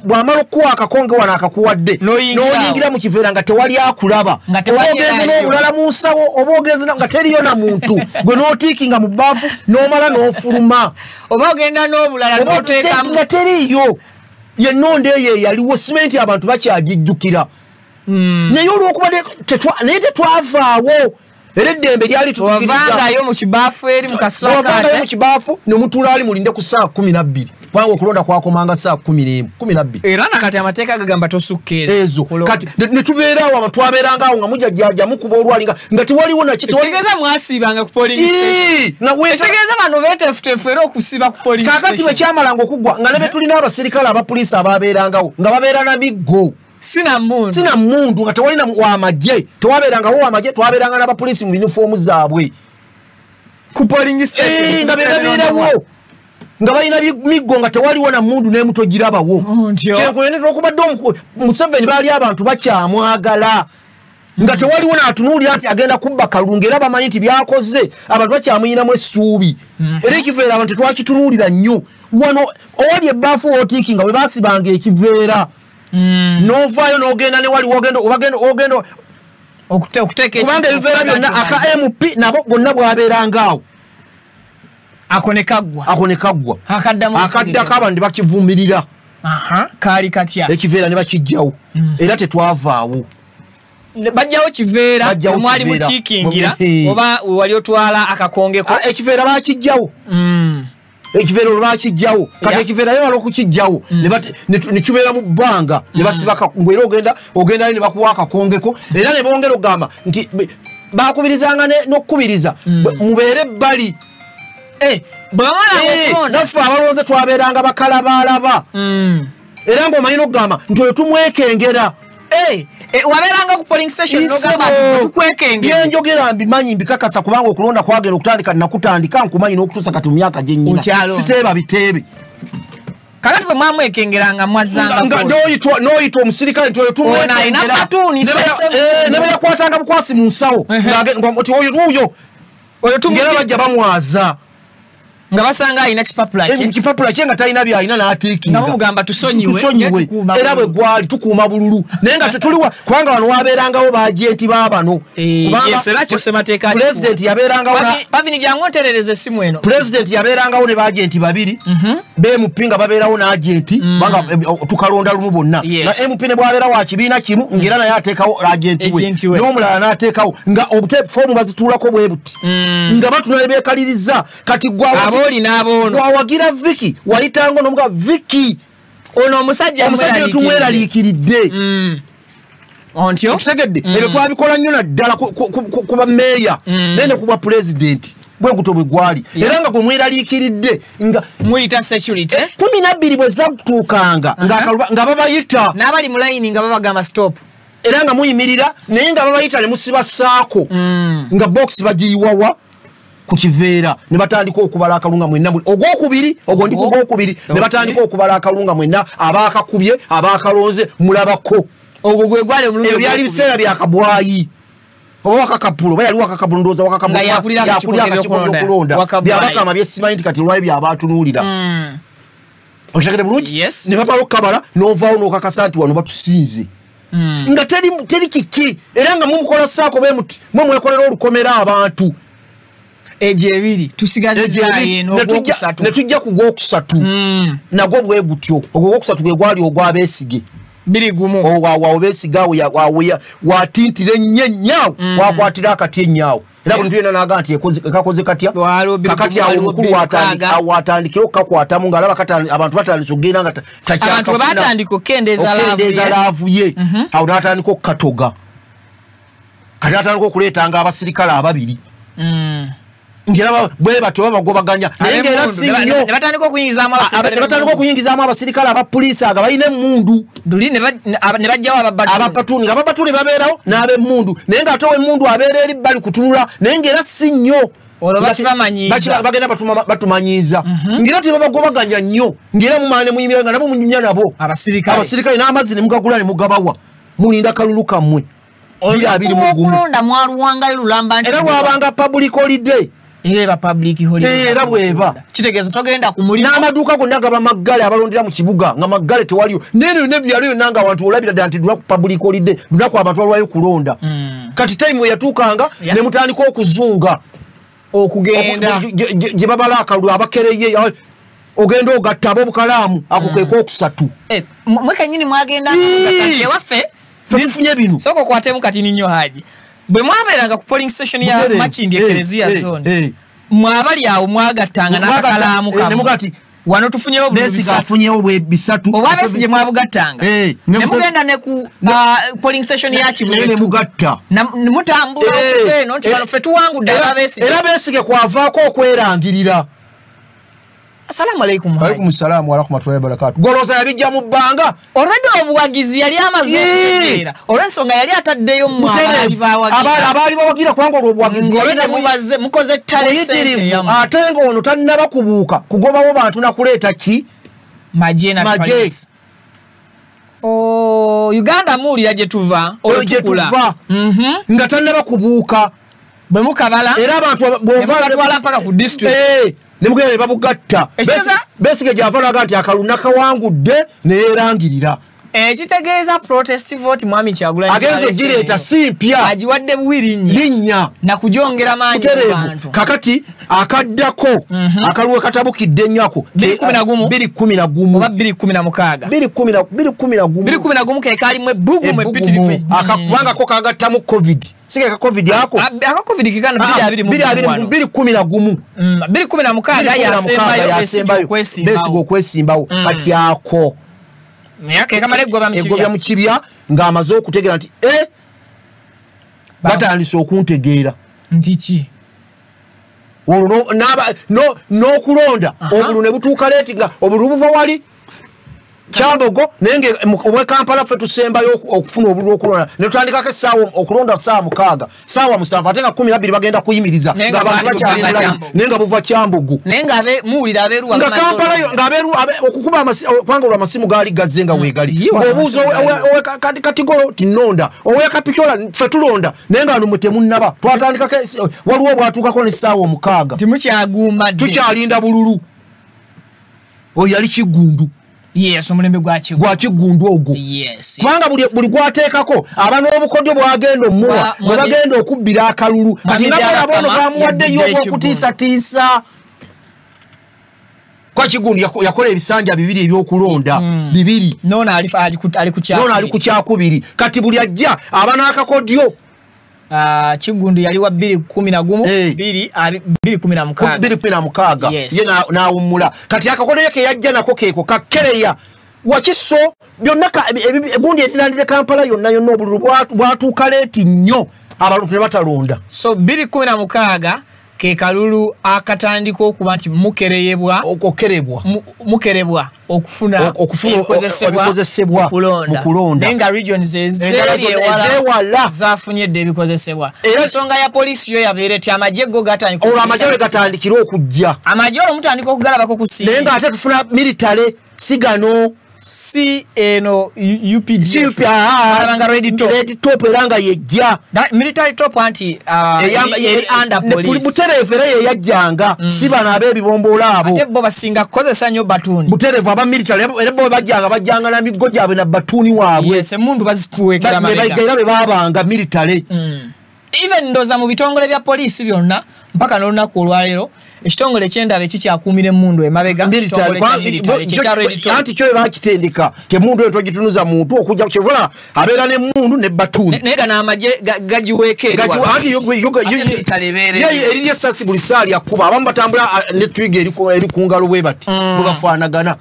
bw'amala okuwa akakonge wano akakuwadde n'oyingira mu kiveera nga tewali akulaba oba ogenze n'obulala mu nsawo oba ogenze nga teriyo na muntu gwe n'otiikinga mu bbaafu n'omala n'ofuluma oba ogenda n'obulala n'oteekamu nga teriyo yenonde eyo yaliwo simenti abantu bakyagijjukira naye olwokuba naye tetwavaawo era eddembe lyali tutukirizaavangayo mu kibaafu eri mukasavangayo mu kibaafu nemutula ali mulinde ku saa 12 kubanga okulonda kwakomanga saa 12 era nakati amateeka gagamba tosukkeera ezo kati netubeeraawo abantu twabeerangaawo nga mujajjaja mukuba olwalinga nga tewaliwo nakitegeeza mwasiibanga ku polingitegeeza bano betefutefu era okusiba ku polisi kakati bwe kyamalanga okuggwa nga ne betulina abaserikale abapoliisi ababeerangawo nga babeera na miggo sina mundu nga tewalina wamagye tewabeerangawo wamagye twabeeranga n'abapoliisi mu yunifoomu zaabwe ku polling station nga beerabeerawo nga balina miggo nga tewaliwo na mundu n'emutogirabawo kyenkuyenera okubadde Museveni baali abantu bakyamwagala nga tewaliwo n'atunuulira nti agenda kubba kalulu ng'era bamanyi nti byakoze abantu bakyamuyinamu essuubi era ekiveera abantu tetwakitunuulira nnyo wano owali ebbaafu wootiiki nga bwe baasibanga ekiveera novaayo n'ogenda ne wali ogenda okuteeka kubanga ebiveera byonna aka MP nabo gonna bwabeerangaawo ako ne kaggwa akaddako abantu bakivumirira kaali katya ekiveera ne bakijjawo era tetwavaawo bajjawo kiveera mwali mutiikingira oba wali otwala akakongeko ekiveera bakijjawo ekiveera olwakijjawo kati ekiveera yewala okukijjawo ne kibeera mu bbanga ne basibaka ngwera ogenda ne bakuwa akakongeko era ne bongera okugamba nti bakubirizanga n'okukubiriza mubeere ebbali naffe abalonze twabeeranga bakalabalaba era ng'omanyi n'okugamba nti oyo tumwekengera wabeeranga ku polling station n'ogamba tukwekengera byenjogera mbimanyi mbikakasa kubanga okulonda kwagenda okutandika nakutandika nkumanyi n'okutuusa kati mu myaka gye nnyina siteeba biteebe kakati bwe mwamwekengeranga mwazzanga n'oyita omusirikale nti oyo tumwekengera ne beyakwatanga bukwasi mu nsawo nti oyo ngera bajja bamwaza nga basanga alina kipapula kye nga talina byalina n'atiikinga mugamba tusonyiwe era bwe gwali tukuuma bululu naye nga tetuliwa kubanga wano wabeerangawo baajenti baabano pulezidenti yabeerangawo ne baajenti babiri bmp nga babeerawo n'agenti kubanga tukalonda lumu bonna na mp ne bwabeera wa kibiina kimu ng'era naye ateekawo agenti we n'omulala n'ateekawo nga foomu bazituulako bwe buti nga batunale beekaliriza kati gwawagira Viki wayitango nomuga Viki ono omusajja tumweraliikiridde ontyo kitegedde ebyo twabikola nnyo naddala kuba meeya nene kuba pulezidenti bwe guto bwe gwali era nga gwe mweraliikiridde nga muyita security 12 bwe zakutuukanga nga babayita n'abali mu layini nga babagamba stop era nga muyimirira naye nga babayita ne musiba saako nga box bagiyiwawa ku kiveera ne batandika okubala akalunga mwenna ogwokubiri ne batandika okubala akalunga mwenna abaakakubye abaakalonze mulabako ogwo gwe gwali omulungi byali biseera byakabwayi oba wakakapulo oba yali wakakapulo ndowooza wakakapulo yakulira akakiiko kyokulonda byabakama byesimanyi nti kati lwali byabatunuulira okitegedde bulungi ne bamala okukabala n'ovaawo n'okakasa nti wano batusinze nga teri kiki era nga mumukola saako bemuti mwekolera olukomera abantu ejo ebiri tusigazizaayo n'ogwokusatu ne tujja ku gwokusatu nagwo bwe gutyo ogwo gwokusatu gwe gwali ogw'abeesige biri gumu waawo beesiga watintire ennyo wakwatira akati ennyawo era bwe ntuyena naga nti kakoze katya kakati awo omukulu watandikira okukakwatamu ng'alaba abantu batandise okugenda nga abantu batandika okukendeeza laavu ye awo n'atandika okukatoga kati atandika okuleetanga abasirikale ababiri ngera bwe bato babagobaganya naye ngera si nnyo ne batandika okuyingizaamu abasirikale abapoliisi aga balina emmundu ne bajjawo abapatuni nga abapatuni babeerawo n'ab'emmundu naye ng'ate ow'emmundu abeera eri bali kutunula naye ngera si nnyo bagenda batumanyiiza ngera tebabagobaganya nnyo ngera mumaane muyimira nga nabo munyunya nabo abasirikale n'amazzi ne mugagula ne mugabawa mulinda kalulu kammwe biri abiri mu gumu era bwabanga public holiday era public holiday era bweba kitegeeza togenda ku mulimu n'amaduuka gonna gaba maggale abalondera mu kibuga nga maggale tewaliyo neno nebyalo yonna nga abantu olabira ddala nti lunaku public holiday lunaku abantu balwayo kulonda kati time yatuukanga ne mutandika okuzunga okugenda gye babala akalulu abakereye ogenda ogatta ab'obukalaamu ako ke kookusatu mwe kennyini mwagenda kati ewaffe tufunye bino soko kwatemu kati ninyo haji bwe mwabeeranga ku polling station ya Makindi Eklezia zone mwabali awo mwagattanga n'akalaamu kamwe wano tufunyewo bwe bisatu obwabesi gye mwabugattanga ne mugenda ne ku polling station ya Kibuga ne mugatta ne mutambula okugenda nti bano ffe tuwangudde ababesi era beesige kwavaako okwerangirira. Assalamu alaikum. Wa alaikum assalam wa rahmatullahi wa barakatuh. Goloza yabijja mu bbanga. Already obuwagizi yali amaze. Olwensonga yali ataddeyo mu abali bawagira kwanga olw'obuwagizi mubaze mukoze talesente ate ng'ono tannaba kubuuka kugobawo bantu nakuleeta ki maje na police. Uganda muulira gye tuva olutukula nga tannaba kubuuka bwe mukabala era abantu bw'obatwala mpaka ku district nemugenda ne babugatta Besigye gy'avalaga nti akalulu nakawangudde ne yeerangirira ekitegeeza protest vote mwami Kyagulanyi agenza ogireeta si mpya agiwadde buwiri linnya nakugyongera maanyi mu bantu kakati akaddako akaluwe katabukidde nnyo ako 2011 oba 2016 ke kaalimu ebbugumu epitirifu kubanga ko kagattamu covid sige ka covid ako aka covid kikana 2016 yasembayo Besigye okwesimbawo kati ako myake kamale egobya mu kibya ng'amaze okutegeera nti batandise okuntegeera nti ki olwo n'okulonda obulu ne butuuka leeti nga obulu buva wali Kyambogo naye obwe Kampala ffe tusembayo okufuna obulu okulonda ne tutandikako essaawa okulonda ssaawa 6 ssaawa 7 ate nga 12 bagenda kuyimiriza ng'abantu bakyalina naye nga buva Kyambogo naye nga muwulira abeeruwa nga Kampala ng'abeeru okukuba kubanga olwo amasimu gaali gazze nga weegali ng'obuuza katigolo tinonda owe kapitola ffe tulonda naye nga numwe temunnaba twatandikako waliwo bwatuukako n'essaawa 6 temukyaguma tukyalinda bululu oyo yali Kigundu yes omulembe gwa Kigundu ogwo kubanga buli gwateekako aba n'obukodyo bwagenda omuwa bwe bagenda okubbira akalulu kati nga bono bamuwaddeyo okutiisatiisa kwa Kigundu yakola ebisanja 2 ebyokulonda 2 nono ali ku kyakubiri kati buli ajja aba n'akakodyo Kigundu yali wa 2011 2016 ye n'awummula kati akakodyo ke yajja nako keeko kakereya wakiso byonna egundi etirandire Kampala yonna obululu bwatuuka leeti nnyo abantu ne batalonda so 2016 ke kalulu akatandika okuba nti mukerebwa okufuna ebikozesebwa mu kulonda nenga regions ezewala zafunyedde ebikozesebwa ensonga ya polisi yo yabeereti amagye go gatandika olwo amagye gatandikira okujja amagye olwo mutandika okugalabako kusiima naye nga ate tufuna military sigano si eno UPDF alanga red top eranga yejja military top anti under police Buterevu era yeyajjanga si bana ab'ebibombola abo ate bo basinga kozesa nnyo batuuni Buterevu aba military era bo bajjanga na miggo gyabwe na batuuni waabwe yes emundu bazikuwekera mabega be babanga military even ndoza mu bitongole bya police byonna mpaka n'olunaku olwaleero ekitongole ky'endaba ekikyakuumira emmundu emabega anti kyo bakitendeka temundu eyo togitunuza muntu okujja kyovola abeera n'emmundu ne batuuni naye gana amagye gagiweekerwa eriri essasi buli saa lyakkuba abamu batambula ne twiga eri ku ngalo bwe bati bwe bafaanagana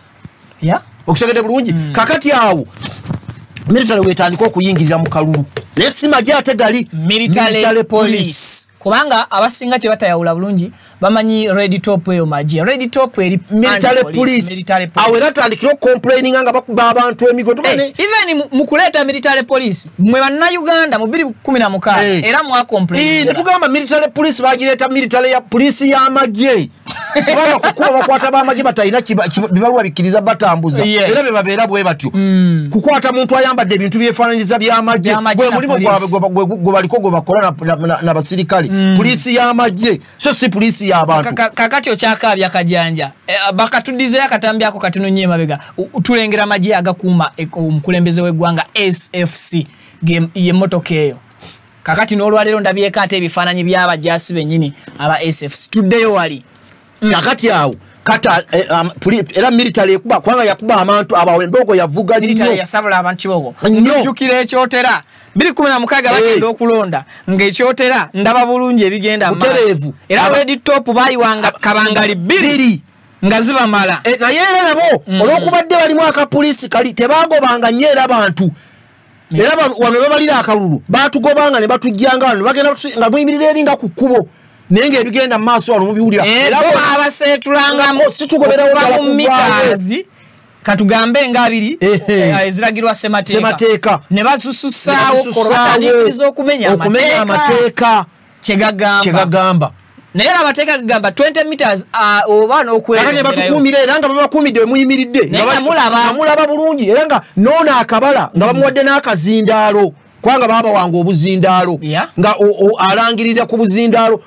okutegedde bulungi kakati awo military wetandika okuyingirira mu kalulu naye si magye ate gali military police kubanga abasinga kye batayawula bulungi bamanyi red top eyo magye red top eri military police awo era tandikira complaining nga bakuba abantu emigo even mukuleeta military police mwe bannayuganda mu 2016 era mwakomplain netugamba military police bagireeta military ya police y'amagye kubanga kukuba bakwata b'amagye batalina bibaluwa bikkiriza batambuza era be babeera bwe batyo kukwata muntu ayambadde ebintu byefaananyiza by'amagye gwe mulimu gwabwe gwe baliko gwe bakola n'abasirikale police y'amagye so si police y'abantu kakati okyakaabya kajanja bakatudizeyo akatambi ako katono nnyo emabega tulengera amagye agakuuma omukulembeze w'eggwanga SFC y'emmotoka eyo kakati n'olwaleero ndabyeko ate ebifaananyi by'abajaasi bennyini aba SFC tuddeyo wali kakati awo kata era military ekuba kwanga yakuba abantu abawe mbogo yavuga nnyo military yasabula abantu kibogo njukira ekyotera 2016 bagenda okulonda ng'ekyotera ndaba bulungi ebigenda Buterevu era red top bayiwanga kabangali 2 nga zibamala naye era nabo olwokubadde balimu akapolisi kali tebagobanga nnyo era abantu era wano bebalira akalulu batugobanga ne batujjanga wano bagenda nga muyimirira eringa ku kkubo naye ng'ebigenda mu maaso wano mubiwulira era abaseetulangamu situgobera wala mitazi katugambe nga 2 eziragirwa semateeka ne basususaawo korotandikiriza okumenya amateeka kyegagamba naye amateeka gagamba 20 meters oba n'okwera ne batukuumira era nga babakuumidde muyimiridde nga mulaba bulungi era nga noona akabala nga bamuwadde n'akazindaalo kwanga baba wangu obuzindaalo nga alangirira ku buzindaalo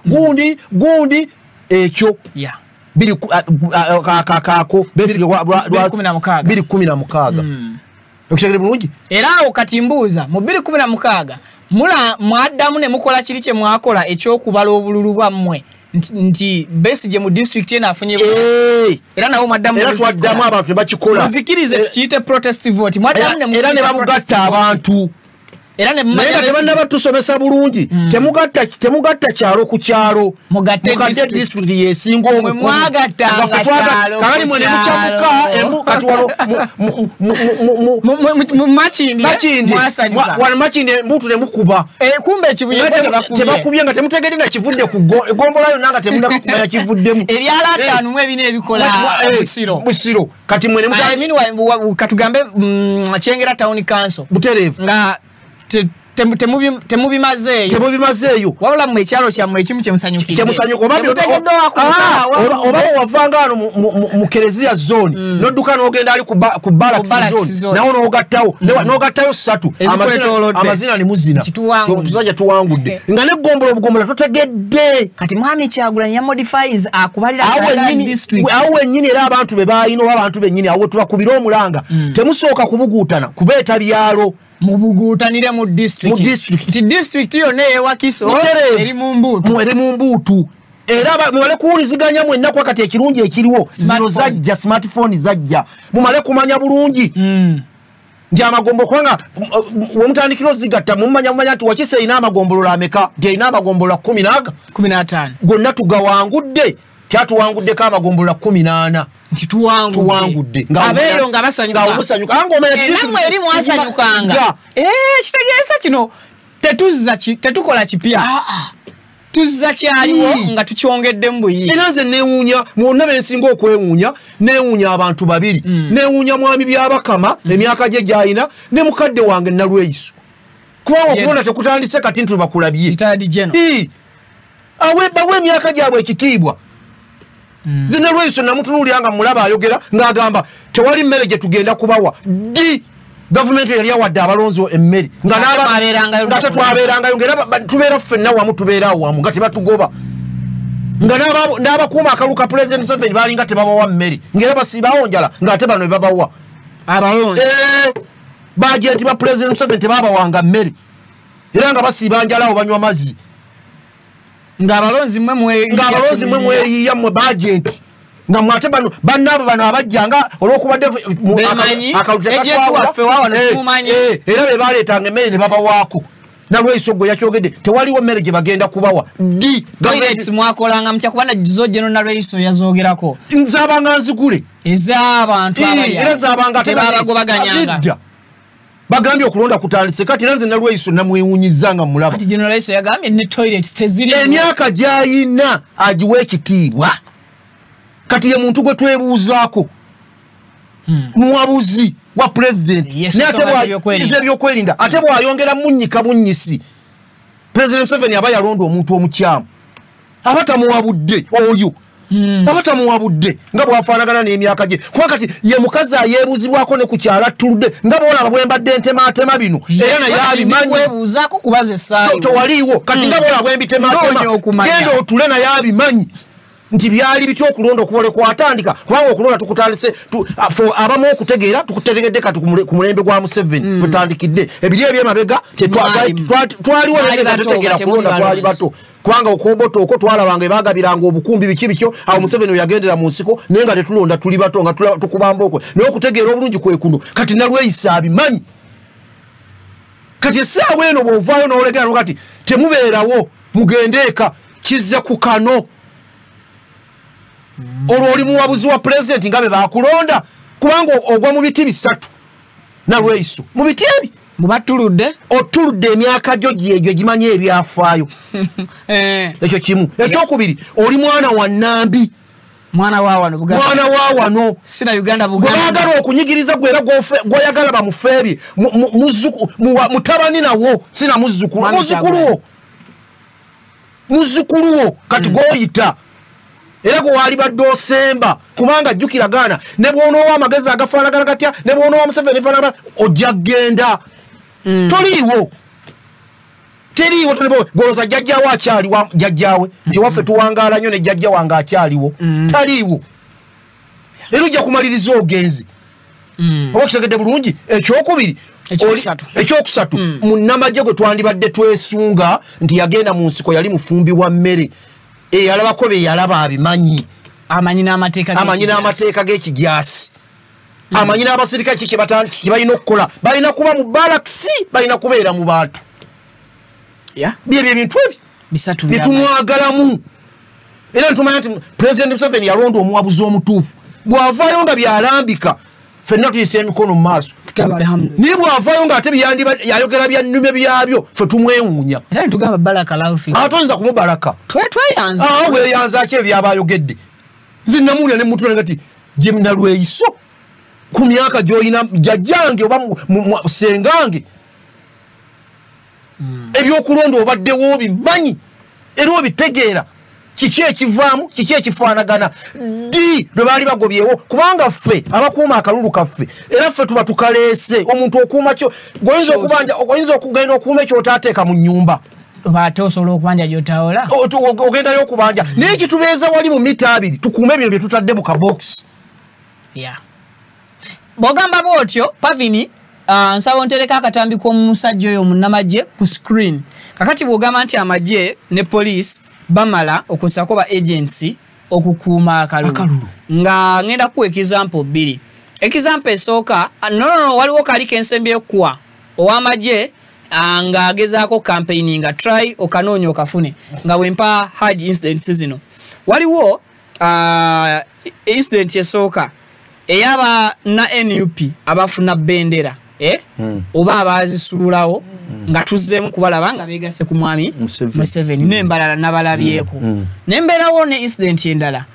gundi ekyo biri kakako besige lwa 2016 okishagire bulungi era awo kati mbuuza mu 2016 mwaddamu ne mukola kiri kye mwakola ekyokubala obululu bwammwe nti Besigye mu district ena afunye era nawo mwaddamu era twaddamu abantu bakikola muzikirize tukiyite protest vote mwaddamu era ne babugatta abantu era ne bana batusomesa bulungi temugatta kyalo ku kyalo mugatte district yesinga omwagatta kali mwene mutamuka emu katwalo machindi wana machindi mbutu ne mukuba kumbe ekibuye tebakubye nga temutegedde na kivudde ku gombolayo nanga temunda kumanya kivuddemu ebyala atanu mwe bine ebikola busiro kati mwene katugambe kyengera town council Buterevu nga temubimazeeyo wabula mu ekyalo kyammwe ekimu kyemusanyukidde oba wavanga wano mu kereziya zone nodduka n'ogenda ali ku barracks zone nawo n'ogattawo 3 amazina ne muzina tuzajja tuwangudde nga neggombolo obugombola totegedde kati mwami Kyagulanyi ya modifies akubalira awo wennyini era abantu be bayina oba abantu bennyini awo tubakubira omulanga temusooka kubuguutana kubeeta byalo mubugutanire mu district yonna eyewakiso eri mu mbuutu era mumale kuwuliziganya mwenna kwa kati ekirungi ekiriwo zino zajja smartphone zajja mumale kumanya bulungi nti amagombolo kubanga wemutandikira ozigatta mumanya nti Wakise erina amagombolola ameka nti erina amagombolola 15 gonna tugawangudde kyatuwanguddeko amagombolola 18 tuwangudde abeeyo nga basanyuka enamwe eri mwasanyukanga kitegeeza kino tetukola kipya tuzza kyaliwo nga tukyongeddemu buyi era nze neewuunya mwonna bensinga okwewuunya neewuunya abantu babiri neewuunya mwami byabakama emyaka gye gy'alina ne mukadde wange Nalweyiso kubanga okulonda tekutandise kati nti tubakulabye awe emyaka gyabwe ekitiibwa Zina Lweyiso namutunuulyanga mulaba ayogera ng'agamba tewali mmere gye tugenda kubawa di gavumenti yali awadde abalonzi emmere nga tetwabeerangayo ng'era tubeera ffenna wamu tubeera wamu nga tebatugoba nga n'abakuuma akaluka President Museveni baalinga tebabawa mmere ng'era basiibaawo njala ng'ate bano bebabawa abalonzi baagenti ba President Museveni tebabawanga mmere era nga basiiba njala awo banywa mazzi ng'abalonzi mmwe mweyiiya mmwe baagenti nga mwate bannaabo bano abajjanga olw'okubadde era be baleetanga emmere ne babawaako Nalweyiso gwe yakyogedde tewaliwo mmere gye bagenda kubawa mwakolanga mutya kuba nazo gye Nalweyiso yazoogerako nzaabanga nzigule ez'abantu era zaabanga tebabagobaganyanga bagambye okulonda kutandise kati era nze Nalweyiso namwewuunyizanga mulaba kati Nalweyiso yagambye ne toilet teziri emyaka gy'ayina agiwa ekitiibwa kati ye muntu gwe twebuuzaako muwabuzi wa president ebyokwerinda ate bw'ayongera munnyika bunnyisi President Museveni aba yalonda omuntu omukyamu aba tamuwabudde oyo aba tamuwabudde nga bwafaanagana n'emyaka gye kuba kati ye mukazi ayeebuzibwako ne ku kyala tuludde nga bwolaba bwe mbadde ntemaatema bino era naye abimanyi tewaliiwo kati nga bwolaba bwe mbitemaatema genda otule naye abimanyi nti byali bityo okulonda okuvole kwatandika kubanga okulonda tukutandise abamu okutegeera tukutegedde kati ku mulembe gwa Museveni tutandikidde ebiri ebyemabega twaliwo tetegeera kulonda twali bato kubanga okoboto okwo twalabanga ebagabiranga obukumbi biki bityo awo Museveni yagendera mu nsiko naye nga tetulonda tuli bato nga tukubamba okwe naye okutegeera obulungi kwe kuno kati Nalweyiso abimanyi kati essaawa eno bw'ovaayo n'olegera kati temubeerawo mugende eka kizze ku kano olwo oli muwabuzi wa president nga be bakulonda kubanga ogwa mu biti bisatu Nalweyiso mu biti ebi mubatuludde otuludde emyaka gyo gyegyo gimanye ebyafaayo ekyo kimu ekyokubiri oli mwana wa Nambi mwana wa wano sina Uganda gwagala okunyigiriza gwera gwoyagala bamufeebye mutabani nawo sina muzzukuluwo kati gwoyita era gwe wali badde osemba kubanga jjukira gaana ne bw'onoowa amagezi agafaanagana gatya ne bw'onoowa Museveni faanagana ojja kgenda teriiwo goloza jjajjaawe akyaliwo jjajjaawe nti waffe tuwangaala nnyo ne jjajja wange akyaliwo taliiwo era ojja kumaliriza ogenzi oba kitegedde bulungi ekyokusatu munnamagye gwe twandibadde twesunga nti yagenda mu nsiko yali mufumbi wa mmere alabako be yalaba abimanyi amanyi n'amateeka g'ekigyasi amanyi n'abasirikale kye balina okukola balina kuba mu balakisi balina kubeera mu bantu byebyo ebintu ebyo byetumwagalamu era nitumanya nti President Museveni yalonda omuwabuzi omutuufu bw'avaayo nga byalambika ffenna tuyisa emikono mu maaso naye bw'avaayo nga ate yayogera byannume byabyo ffe tumwewuunya atonyiza kumubalaka weyanzaaki ebyo byaba ayogedde zinnamuwulira ne mutula ngati gye Nalweyiso ku myaka gy'olina jjajjange oba sengange ebyokulonda obaddewo obimanyi era obitegeera kiki ekivaamu kiki ekifaanagana ddi lwe baali bagobyewo kubanga ffe abakuuma akalulu kaffe era ffe tuba tukaleese omuntu okuuma kyo oyinza okugenda okuuma ekyo otaateeka mu nnyumba ate osobola okubanja gy'otawola ogendayo okubanja naye kitubeeza wali mu mita 2 tukuume bino bye tutadde mu kabokisi bw'ogamba bw'otyo Pavini nsaba ntereka akatambi k'omusajja oyo munnamagye ku screen kakati bw'ogamba nti amagye ne police bamala okusako ba agency okukuuma akalulu nga ngenda ku example 2 example esooka no waliwo kali kensembe kwa owamagye nga agezaako campaigning nga try okanoonya okafune nga wempa hajj incidents zino waliwo incident esooka eyaba na NUP abafuna bendera oba abazisululawo nga tuzzeemu kubalaba nga beegase ku mwami Museveni n'embalala nabalabyeko nembeerawo ne incident endala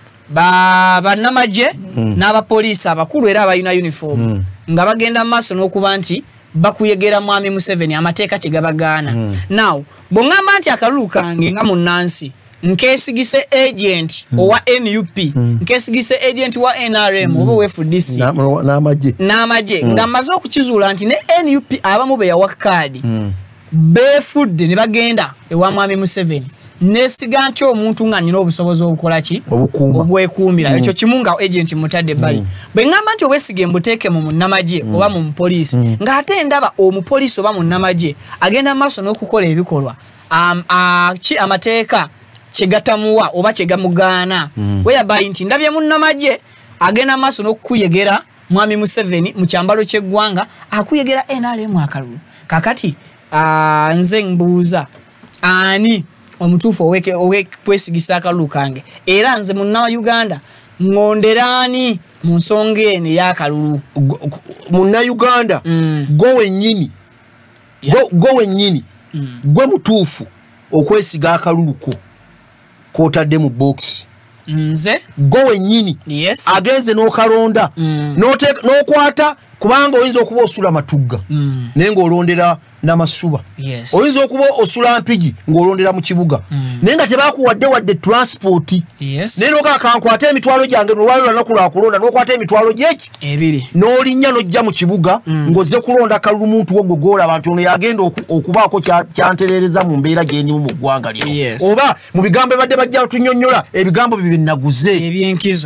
bannamagye n'abapoliisi abakulu era abalina uniform nga bagenda mu maaso n'okuba nti bakuyegera mwami Museveni amateeka kye gabagaana now bw'oŋŋamba nti akalulu kange nga munnansi nkesigise agent owa NUP nkesigise agent wa NRM oba WFDC n'amagye nga maze okukizuula nti ne NUP abamu be yawa kaadi beefudde ne bagenda ewa mwami Museveni nesiga nti omuntu nga nina obusobozi obukola ki obwekuumira ekyo kimu nga agent mutadde bali bwe ngamba nti obwesige mbuteeke mu munnamagye oba mu mupoliisi ng'ate ndaba omupoliisi oba munnamagye agenda maaso n'okukola ebikolwa amateeka kyegatamuwa oba kyegamugaana weyabayi nti ndabye munnamagye agenda maaso n'okukuyegera mwami Museveni mu kyambalo ky'eggwanga akuyegera NRM akalulu kakati nze mbuuza ani omutuufu owekwesigisa akalulu kange era nze munna Uganda ngonderaani mu nsonga eno ey'akalulu munna Uganda gwe wennyini gwe mutuufu okwesiga akalulu ko k'otadde mu box nze gwe wennyini agenze n'okalonda n'okwata kubanga oyinza okuba osula matugga naye ng'olondera n'amasuba oyinza okuba osula mpigi ng'olondera mu kibuga naye nga tebakuwadde wadde transport naye nogaa kankwata emitwalo gyange nolwaliro lunaku lwakulonda n'okwata emitwalo gyeki ebiri n'olinnya n'ojja mu kibuga ng'ozze kulonda kalulu muntu wo gwe gwolaba nti ono yagenda okubaako kyantereereza mu mbeera gyendimu mu ggwanga lino oba mu bigambo badde bajja tunyonnyola ebigambo bibye naguze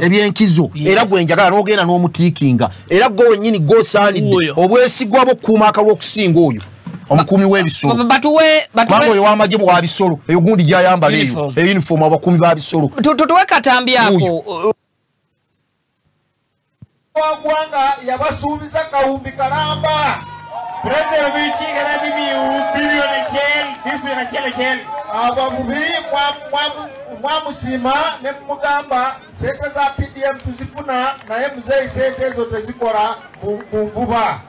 ebyenkizo era gwe njagala n'ogenda n'omutiikinga era gwe wennyini gw'osaanidde obwesigwa bw'okukuuma akalulu okusinga oyo omukumi w'ebisolo kubanga oyo w'amagye mu wabisolo eyo gundi gy'ayambala eyo eyunifomu abakumi b'abisolo tutuwe katambi ako wagwanga yabasuubiza kawumbi kalamba President w'ikiikana bilioni kyeli abavubi mwamusima ne mugamba sente za PDM tuzifuna naye muzeeyi sente ezo tezikola mu nvuba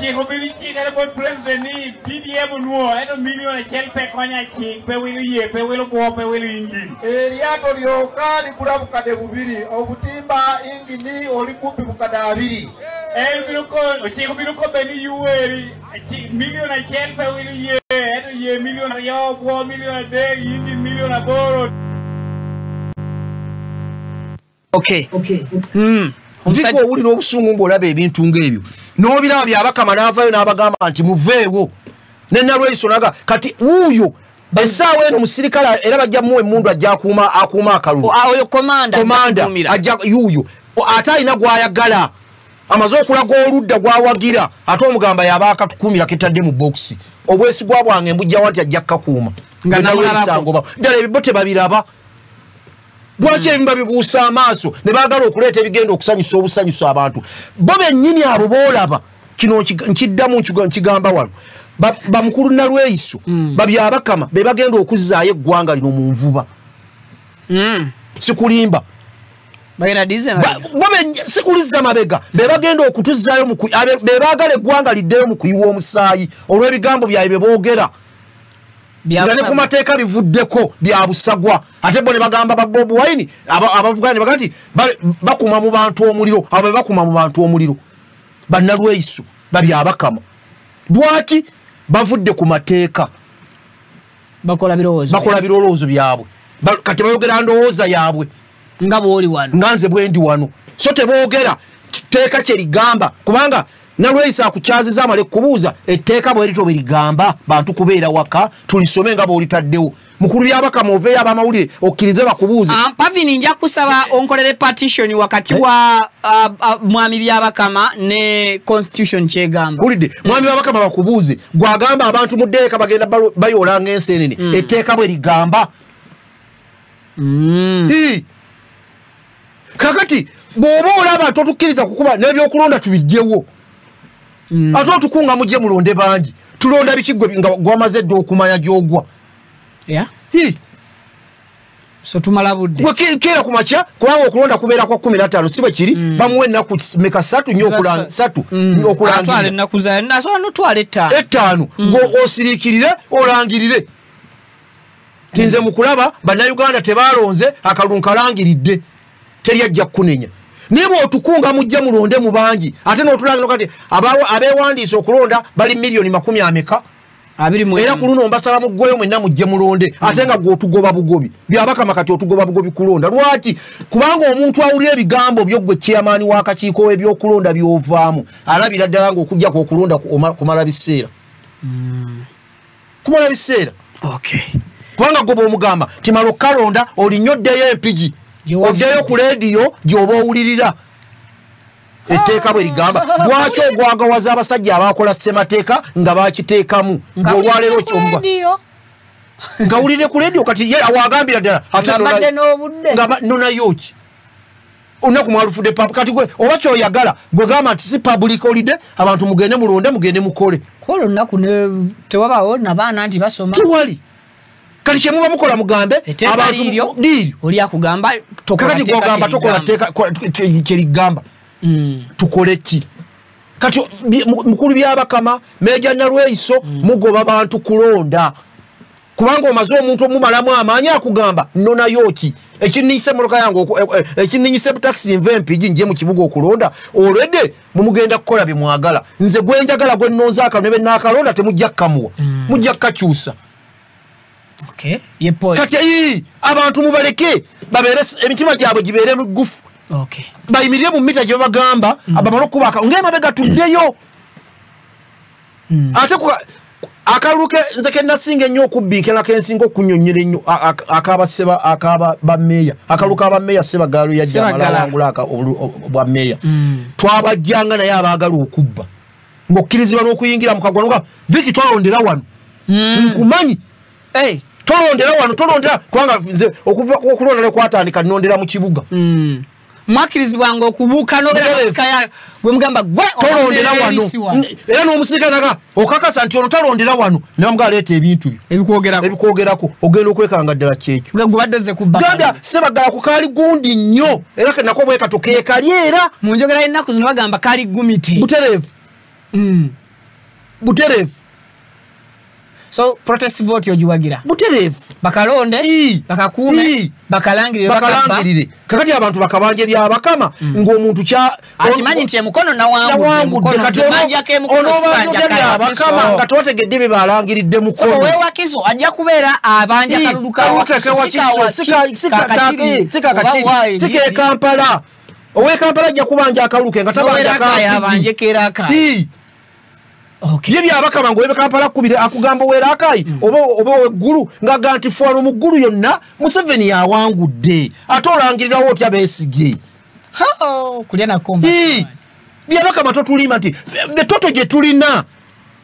chihubiri chikale kwa president ni PDM nuo eto milioni chelpe konya chikpe wili yepe wili kuhope wili ingini lyato lyoka likula bukade bubiri obutimba ingini olikupi bukade abiri chikubiruko beni yuweri milioni chelpe wili ye eto ye milioni yobwo milioni de ingini milioni boro okay Viko owulira obusungu ng'olaba ebintu ng'ebyo n'obiraba byabakama n'avaayo n'abagamba nti muveewo ne Nalweyiso naga kati wuuyo essaawa eno musirikale era bajja muwa emmundu ajja akuuma akalulu oyo komanda ajja yuuyo ate alina gw'ayagala amaze okulaga oludda gw'awagira ate omugamba yaba akatukuumira ketadde mu bokisi obwesigwa bwange mbujjawo nti ajja kukakuuma nga Nalweyisangoba ddala ebibbo tebabiraba lwaki ebimba bibuusa amaaso ne baagala okuleeta ebigenda okusanyusa obusanyusa abantu bo bennyini abo boolaba kino nkiddamu nkigamba wano bamukulu Nalweyiso babyabakama be bagenda okuzzaayo eggwanga lino mu nvuba sikulimba sikulizza mabega be bagenda okutuzzaayo be baagala eggwanga liddeyo mu kuyiwa omusaayi olw'ebigambo byabwe be boogera nga ne ku mateeka bivuddeko bya busagwa ate bo ne bagamba ba Bobi Wine abavugana ne bagamba nti bakuma mu bantu omuliro abo bakuma mu bantu omuliro Bannalweyiso babyabakama lwaki bavudde ku mateeka bakola birowoozo byabwe kati bayogera ndowooza yaabwe nga bw'oli wano nga nze bwe ndi wano so teboogera teeka kye ligamba kubanga Nalweyiso akukyaziza amale kubuuza etteeka bwe lito bwe ligamba bantu kubeera waka tulisome nga bw'olitaddewo mukulu byabakama oveeyo abamawulire okkirize bakubuuze Pavini nja kusaba onkolere partition wakati wa mwami byabakama ne constitution kyegamba kulidde mwami byabakama bakubuuze gwagamba abantu mu ddeeka bagenda bayoolanga enseenene etteeka bwe ligamba kakati bw'oba olaba totukkiriza kukuba n'ebyokulonda tubijjewo ate otukunga mujje mulonde bangi tulonda bikigwe nga gwamaze dde okumanya gy'ogwa so tumala budde keera ku makya kubanga okulonda kubeera kwa 15 si bwe kiri bamuwa ennaku meka 3 nnyo okulangira ennaku zayo nasobola n'otwala 5 ng'osiriikirire olangirire tinze mu kulaba bannayuganda tebalonze akalulu nkalangiridde teri ajja kukunenya naye bw'otukunga mujja mulonde mu bangi ate n'otulangira kati abeewandiisa okulonda bali milioni 10 ameka era ku luno mbasala muggweyo mwenna mujje mulonde ate nga gw'otugoba bugobi byabakama kati otugoba bugobi kulonda lwaki kubanga omuntu awulira ebigambo byo gwe chairman w'akakiiko ebyokulonda by'ovaamu alabira ddala ng'okujja kw'okulonda kumala biseera kumala biseera kubanga gwe bw'omugamba timala okkalonda olinyoddeyo empigi ojjayo ku leediyo gy'oba owulirira etteeka bwe ligamba lwaki ogwagawaza abasajja abakola ssemateeka nga bakiteekamu ng'olwaleero kyomba nga wulire ku leediyo kati ye awagambira ddala ate nonayo ki olunaku mwalufudde papa kati gwe oba kyoyagala gwe gamba nti si public holiday abantu mugende mulonde mugende mukole kola olunaku tewabaawo nabaana nti basoma tiwali kati kyemuba mukola mugambe abantu diri oli akugamba kakati gwogamba tokola teeka kyeligamba tukole ki kati mukulu byabakama Meja Nalweiso mugoba abantu kulonda kubanga omaze omuntu omumalamu amaanyi akugamba nonayo ki ekininyise moloka yange ekininyise taxi nve empigi nje mu kibuga okulonda olwedde mumugenda kukola bimwagala nze gwenjagala gwe nnooza akalo nebe nakalonda temujja kkamuwa mujja kkakyusa kati abantu mubaleke babeere emitima gyabwe gibeere migufu bayimirire mu mita gye bagamba abamala okubaka ng'emabega tuddeyo ate akaluke nze ke nasinga ennyo okubbiikira kensinga okunyonyera ennyo akaba bameeya akaluka abameeya Sebagaalo yajja amalawangula bwa meeya twabajjanga naye abaagala okubba ng'okkirizibwa n'okuyingira mu kagwano Viki twalondera wano nkumanyi tolondera wano tolondera kubanga nze okuva okulonda lekwatandika nnondera mu kibuga mwakirizibwanga okubuuka n'obeera gwe mugamba gwe tolondera wano era n'omusirikale naga okakasa nti ono talondera wano ne bamugaa leeta ebintu byo ebikwogerako ogenda okwekanga ddala kyekyo ganda Sebagala ku kaali gundi nnyo era nako bwe kato keekali era mu njogera y'ennaku zino bagamba kaali gumite butereevu so protest vote ogiwagira butereevu bakalonde bakakuume bakalangirire kakati abantu bakabanje byabakama ng'omuntu akimanyi nti emukono nawangudde bakama nga twategedde bye balangiridde mukono wewakiso ajja kubeera abanja kalulu sika Kampala owe Kampala ajja kubanja akaluke nga tabanja keraka ye byabakama ng'owe Kampala kubire akugamba weera akayi oba weggulu nga nti fuwalo mu ggulu yonna Museveni yawangudde ate olangirirawo otya Besigye kulya nakomba byabakama totulima nti betoto gye tulina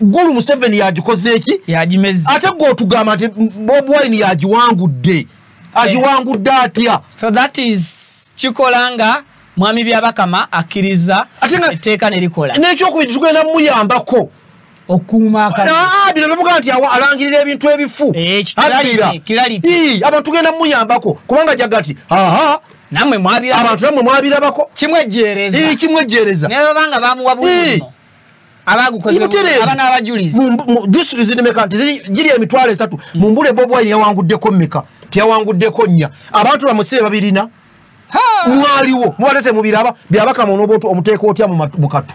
ggulu Museveni yagikoze eki yagimezi ate gw'otugamba nti Bobi Wine yagiwangudde agiwangudde atya so that is kikolanga mwami byabakama akkiriza etteeka nerikola n'ekyokubiri tugenda muyambako okuuma bino bemugaa nti alangirira ebintu ebifu abantu tugenda muyambako kubanga jaga nti namwe abantu namwe mwabirabako kimwejjeereza naye babanga bamuwa bulimo abagukoze abana abajulizi district zimeka nti giri emitwalo 3 mumbule Bobi Wine yawanguddeko mmeka tiyawanguddeko 4 abantu bamusebe babirina mwaliwo mubalete mubiraba byabakama onoboto omuteeka otya mu katu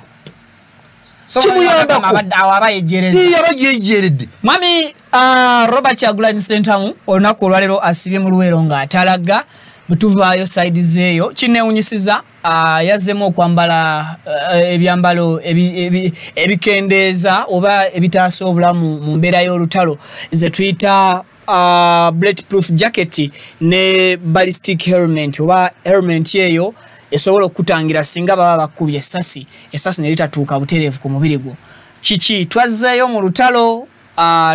abayejeredde mwami Robert Kyagulanyi Ssentamu olunaku olwaleero asibye mu Luweero ng'atalaga butuvaayo saidi zeeyo kinewunyisiza yazzemu okwambala ebyambalo ebikendeeza oba ebitaasa obulamu mu mbeera y'olutalo ze tuyita bulletproof jacket ne ballistic helmet oba helmet eyo esobola okutangira singa baba bakubye essasi ne litatuuka butereevu ku mubiri gwo kiki twazzeeyo mu lutalo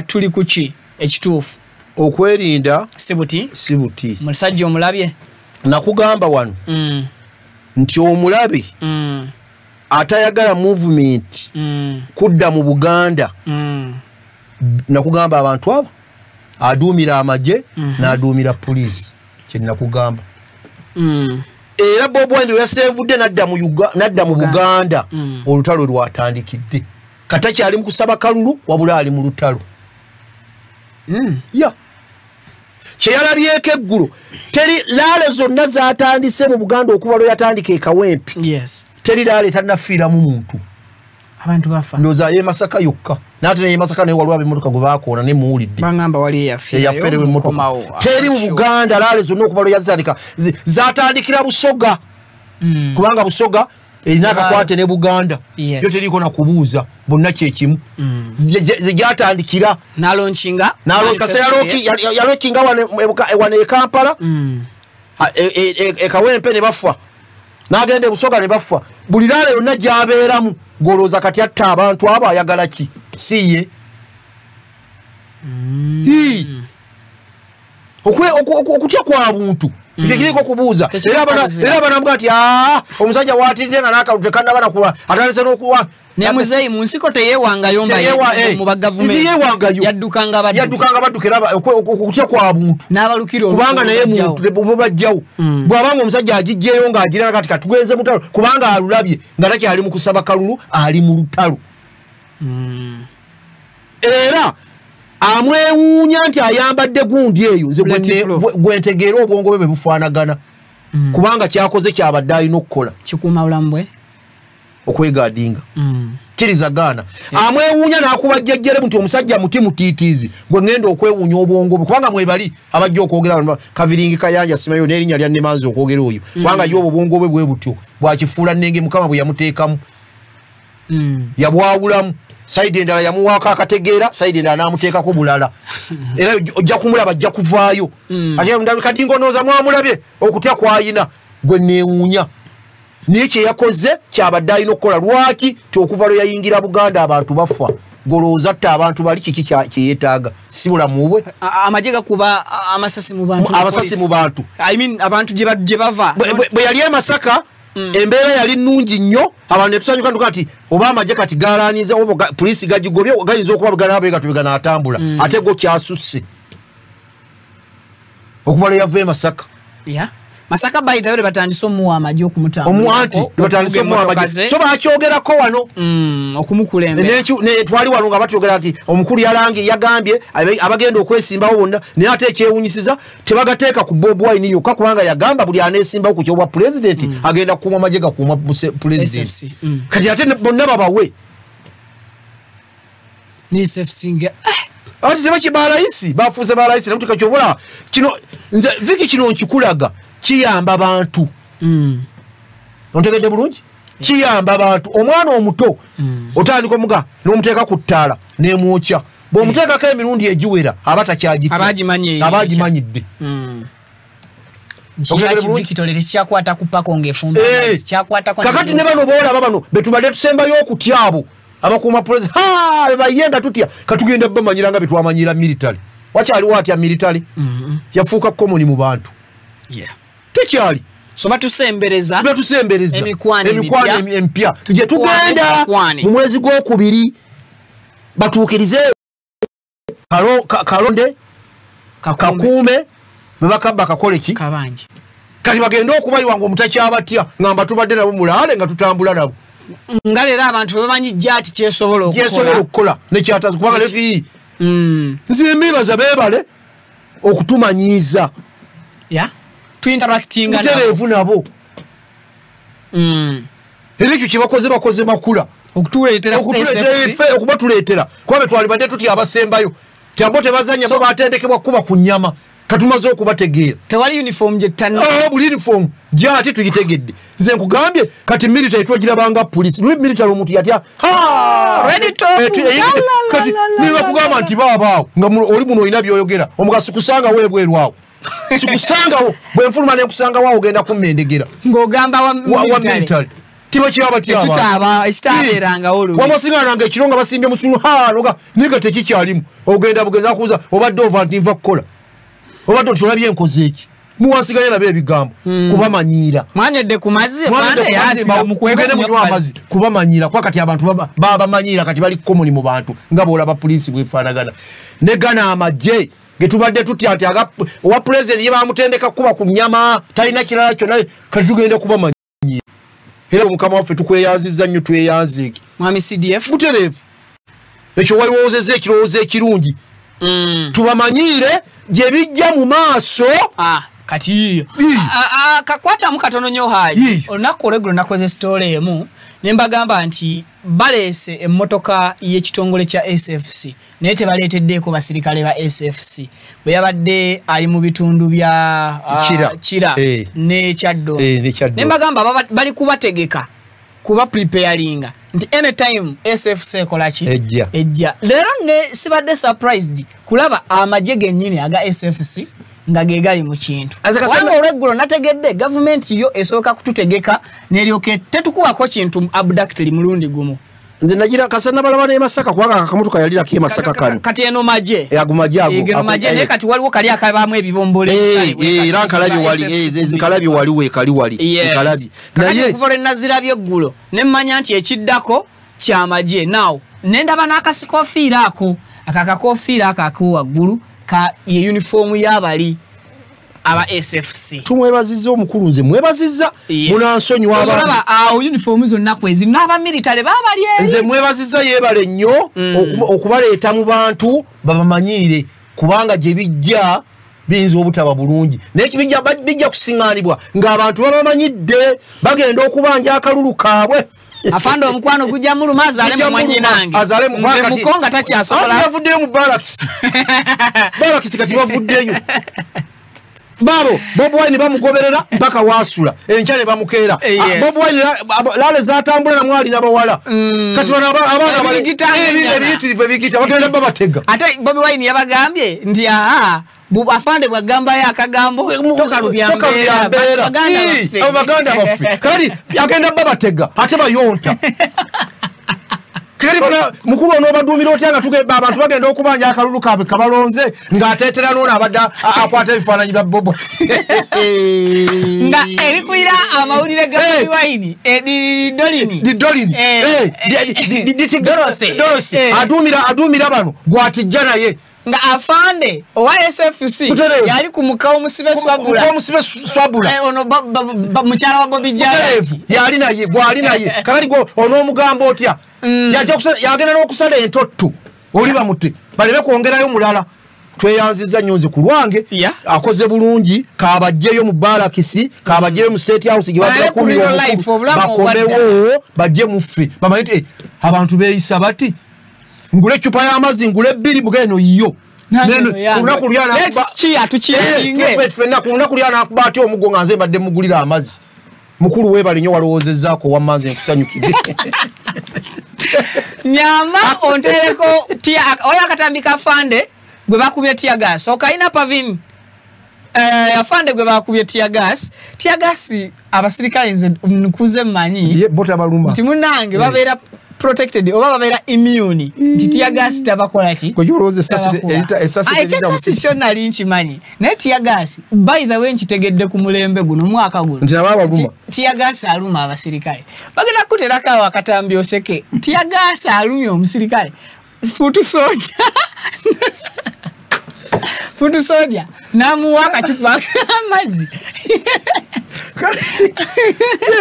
tuli kuki ekituufu okwerinda sibuti musajja omulabye nakugamba wano nti omulabe atayagala movement kudda mu Buganda nakugamba abantu abo aduumira amagye n'aduumira poliisi kyenakugamba era Bobi Wine yasevudde nadda mu Buganda olutalo lwatandikidde katakyali mu kusaba kalulu wabula ali mu lutalo kyeyalabyeko eggulo teri laale zonna zatandise mu Buganda okuva lwe yatandika e Kawempe teri laale tannafiiramu muntu abantu bafa ndoza ye Masaka yokka nate ne Masaka ne walwa bimotoka go bakoona ne muwulidde bangamba wali yafere w'emmotoka teri mu Buganda lale zonna okuva lwe yazitandika zatandikira Busoga kubanga Busoga erina akakwate ne Buganda yo teriko na kubuuza bonna kyekimu zijatandikira nalonchinga yalokinga wane e Kampala ekawempe ne bafa nagende Busoga ne bafa buli lale yonna gyabeeramu goloza kati atta abantu abo ayagala ki siye okutya kwa buntu tekiriko kubuuza era banambwa ati omusajja watirire nga nakalute kandi abana kuwa atalese n'okuwa ne muzeyi mu nsiko teyewangayo mu bagavumenti yaddukanga baddukira okutya kwa buntu n'abalukiro kubanga naye muntu bo bajjawo bw'abanga omusajja agijjeyo ng'agirana kati katugwenze mutalo kubanga alulabye nga takyali mu kusaba kalulu ali mu lutalo era amwewuunya nti ayambadde gundi eyo nze gwentegeera obwongo bwe bufaanagana kubanga kyakoze kyabadde alina okukola kikuuma bulamu bwe okwegaadinga kirizagaana amwewuunya n'akuba jjajjere nti omusajja muti mutiitiizi gwe ngenda okwewuunya obwongo bwe kubanga mwebali abajja okwogera Kaviringi Kayanja simayo n'erinnya lya Nemanzi okwogera oyo kubanga yo obwongo bwe bwe butyo bwakifuula Nnenge Mukama bwe yamuteekamu yabwawulamu saidi endala yamuwaako akategeera saidi endala n'amuteekako bulala era ojja kumulaba ajja kuvaayo ate kadingo nooza mwamulabye okutya kwayina gwe neewuunya naye kye yakoze kyabadde alina okukola lwaki tiokuva lwe yayingira Buganda abantu bafa golooza tte abantu bali kiki kyeyeetaaga si bulamu bwe amagye gakuba amasasi mu bantu abantu gye bava bwe yali e Masaka embeera yali nnungi nnyo abantu netusanyuka ntuka nti oba amagye kati galaaniza poliisi gagigobye gayinza okuba bweganaabe gatubigana atambula ate go kyasusse okuva lwe yava e Masaka Masaka bayita yore batandise omuwa amagye okumutambula omuwanti batandise omuwa amagye so bakyogerako wano okumukulembera ne twali wano nga batwogera nti omukulu yagambye abagenda okwesimbawo bonna naye ate ekyewunyisiza tebagateeka ku Bobi Wine yokka kubanga yagamba buli aneesimbawo ku kyobwa pulezidenti agenda kukuuma amagye gakuuma pulezidenti kati ate bonna babawe ati tebaki balayisi bafuuze balayisi namutuka kyobula kino nze viki kino nkikulaga kiyamba abantu ontegedde bulungi kiyamba abantu omwana omuto otandika omuga n'omuteeka ku ttaala n'emwokya bw'omuteekako emirundi egiwera aba takyagita abagimanyidde kakati ne bano boolaba bano betubadde tusembayo okutya abo abakuuma pulezidenti bebayenga tutya katugenda bamanyira nga betwamanyira military wakyaliwo atya military yafuuka komoni mu bantu tekyali so batusembereza emikwano empya gye tugenda mu mwezi gw'okubiri batuukirize kalonde kakuume bebakabba kakole ki kati bagenda okubayiwa nga omutakyabatya ngamba tubadde nabo mulaale nga tutambula nabo nga leero abantu bebamanyi jjaati kyesobola okukola nekyataza kubanga lefi nze mbebaza beebale okutumanyiiza tutereevu nabo era ekyo kyebakoze makula okuba tuleetera kuba betwalibadde tutya abasembayo tyabo tebazanya bo batendekebwa kuba ku nnyama katumaze okubategeera tewali uniform buli uniform gyati tuyitegedde nze nkugambye kati military twogirabanga police lwe military omuntu yatya kati nibakugamba nti baabaawo nga oli muno olina byoyogera omuga sikusanga weebwerwawo sikusangawo bwenfuluma nenkusangawo ogenda kummendegera ng'ogamba wa military wamasingananga ekiro nga basimbye musulu noga niga tekikyalimu ogenda bugenza kuuza obadde ova nti nva kukola obadde otolabye enkoze eki muwansiganye nabo ebigambo kubamanyira mwanyedde ku mazzi amazzi kubamanyira kuba kati abantu babamanyira kati bali komoni mu bantu nga boolaba poliisi bwefaanagana ne gana amagye getubadde tutya nti owa pulezidenti ye bamutendeka kuba ku nnyama talina kirala kyonna kati tugenda kubamanyira era omukama waffe tukweyanzizza nnyo tweyanzeeki mwami CDF butereevu ekyo waliwoozezza ekirowoozo ekirungi tubamanyire gye bijja mu maaso kati yiyo kakwata mukatono nnyo haji olunaku olweggulo nakoze story emu ne mbagamba nti baleese emmotoka y'ekitongole kya SFC naye tebaleeteddeeko basirikale ba SFC bwe yabadde ali mu bitundu bya Kira ne Kyaddo ne mbagamba bali kubategeka kuba preparinga nti anytime SFC ekolaki ejja leero ne sibadde surprised kulaba amagye gennyini aga SFC nga gegali mu kintu wanga olweggulo nategedde government yo esooka kututegeka neryoke tetukubako kintu abductly mulundi gumu nze nagira kasana balaba ne Masaka kubanga akamotoka yalira ke Masaka kano kati eno maje eno maje ne kati waliwo kali akabamu ebibombole era nkalabi wali nkalabi wali we kali wali nkalabi naye kuvole nazira byeggulo ne mmanya nti ekiddako kya maje now nendaba n'akasikofiira ako akakakofiira akako waggulu ka ye uniform yabali aba SFC tumwebaziza omukulu nze mwebaziza munansonyi waba uniform zonna kwezi n'aba military babali nze mwebaziza yebale nnyo okubaleeta mu bantu babamanyire kubanga gye bijja binza obutaba bulungi n'ekibijja bijja kusiŋŋaanibwa ng'abantu babamanyidde bagenda okubanja akalulu kaabwe afando omukwano gujja mu lumaza ale mwanyi nange azale mukonga takyasobola yavuddeyo mu barracks kati bavuddeyo babo Bob Wine bamugoberera mpaka wasula enkyale bamukeera Bob Wine lale zatambula na mwali nabawala kati bana abana ebiyitirivu ebigita batenda babatega ate Bob Wine yabagambye ndi afande bwagamba yakagambo tokalubyambera abaganda baffe kali agenda babatega ate bayonta kali bana mukulu ono badumira otyanga tugeba abantu bagenda okubanja akalulu kabe kabalonze ng'ateetera n'ono abadda akwata ebifaananyi bya Bobo nga erikuira amawulire ga Bobi Wine Dolini adumira bano gwatijja naye nga afande owa SFC yali kumuka omusibe swabula ono mukyala wa Bobi Jaravu yali naye gwali naye kakati go ono omugambo otya yagenda n'okusala entotto oli bamutte balebe kwongerayo mulala tweyanziza nnyo nze ku lwange akoze bulungi kabajjeyo mu barakisi kabajjeyo mu state house gye bakomewo bajje muffe bamanyi nti abantu beeyisa bati ngule chupa ya amazzi ngule bbiri mugeno yo lunaku lyana kubati omugo nga nze mbadde mugulira amazzi mukulu webali nnyo walowoozezaako wammanze nkusanyukidde nyama ontereko oyo akatambika afande gwe bakubye tiagas okaina pavin afande gwe bakubye tiagas abasirikale nze nkuze mmanyi nti munange babeera protected oba babeera immune nti tiagas tabakola ki esasi kyonna linkimanyi naye tiagas by the way nkitegedde ku mulembe guno mwaka guno tiagas aluma abasirikale bagenda kuterako awo akatambi oseke tiagas alumye omusirikale futu soja namuwa akacupa amazzi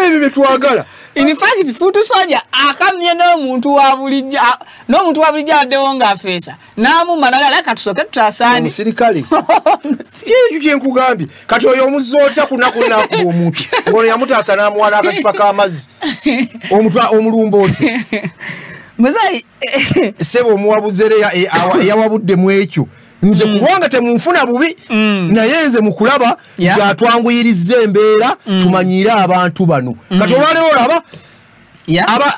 ebyo byetwagala in fact futu soja akamye n'omuntu wa bulijja addewo ng'afeesa n'amumanagala katusoke tutasaani omusirikale ekyo kyenkugambye kati oyo omuzza otya kunakunakuba omuntu ono yamutaasa n'amuwala akacupa k'amazzi omulumba otya muzayi sebo omuwabuzere eyawabuddemu ekyo nze kubanga temunfuna bubi naye nze mukulaba gyatwanguyiriza embeera tumanyire abantu bano kati olwaleero olaba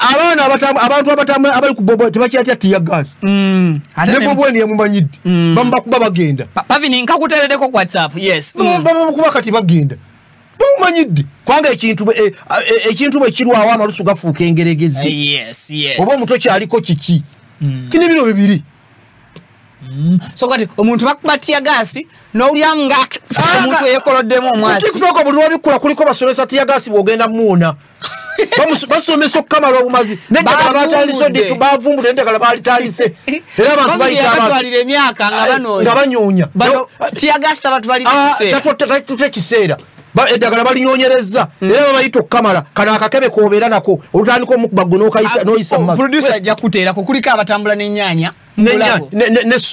abaana abantu abali ku Bobo tebakyatya tiyagas ne Bobo Wine yamumanyidde bamubakuba bagenda pavini nkakuteereddeko ku WhatsApp yes bamubakuba kati bagenda bamumanyidde kubanga ekintu bwe kirwawo amalusu gafuuka engeregezi oba omuto kyaliko kiki kino bino bibiri so kati omuntu bakuba tiagasi n'olyamu nga omuntu eyekoloddemu omwasi tikitoko buli wabikula kuliko basomesa tiagasi bw'ogenda muuna basomesa okukamala obumazi neddagala batandise oditu bavumbula neddagala balitandise era abantu batwalira emyaka nga banyonya tiagasi tabatwalira kiseera eddagala balinyonyereza era babayita okukamala kano akakebe koobeera nako olutandika omukubago n'oyisa mu mazi producer ajja kuteerako kuliko abatambula n'ennyaanya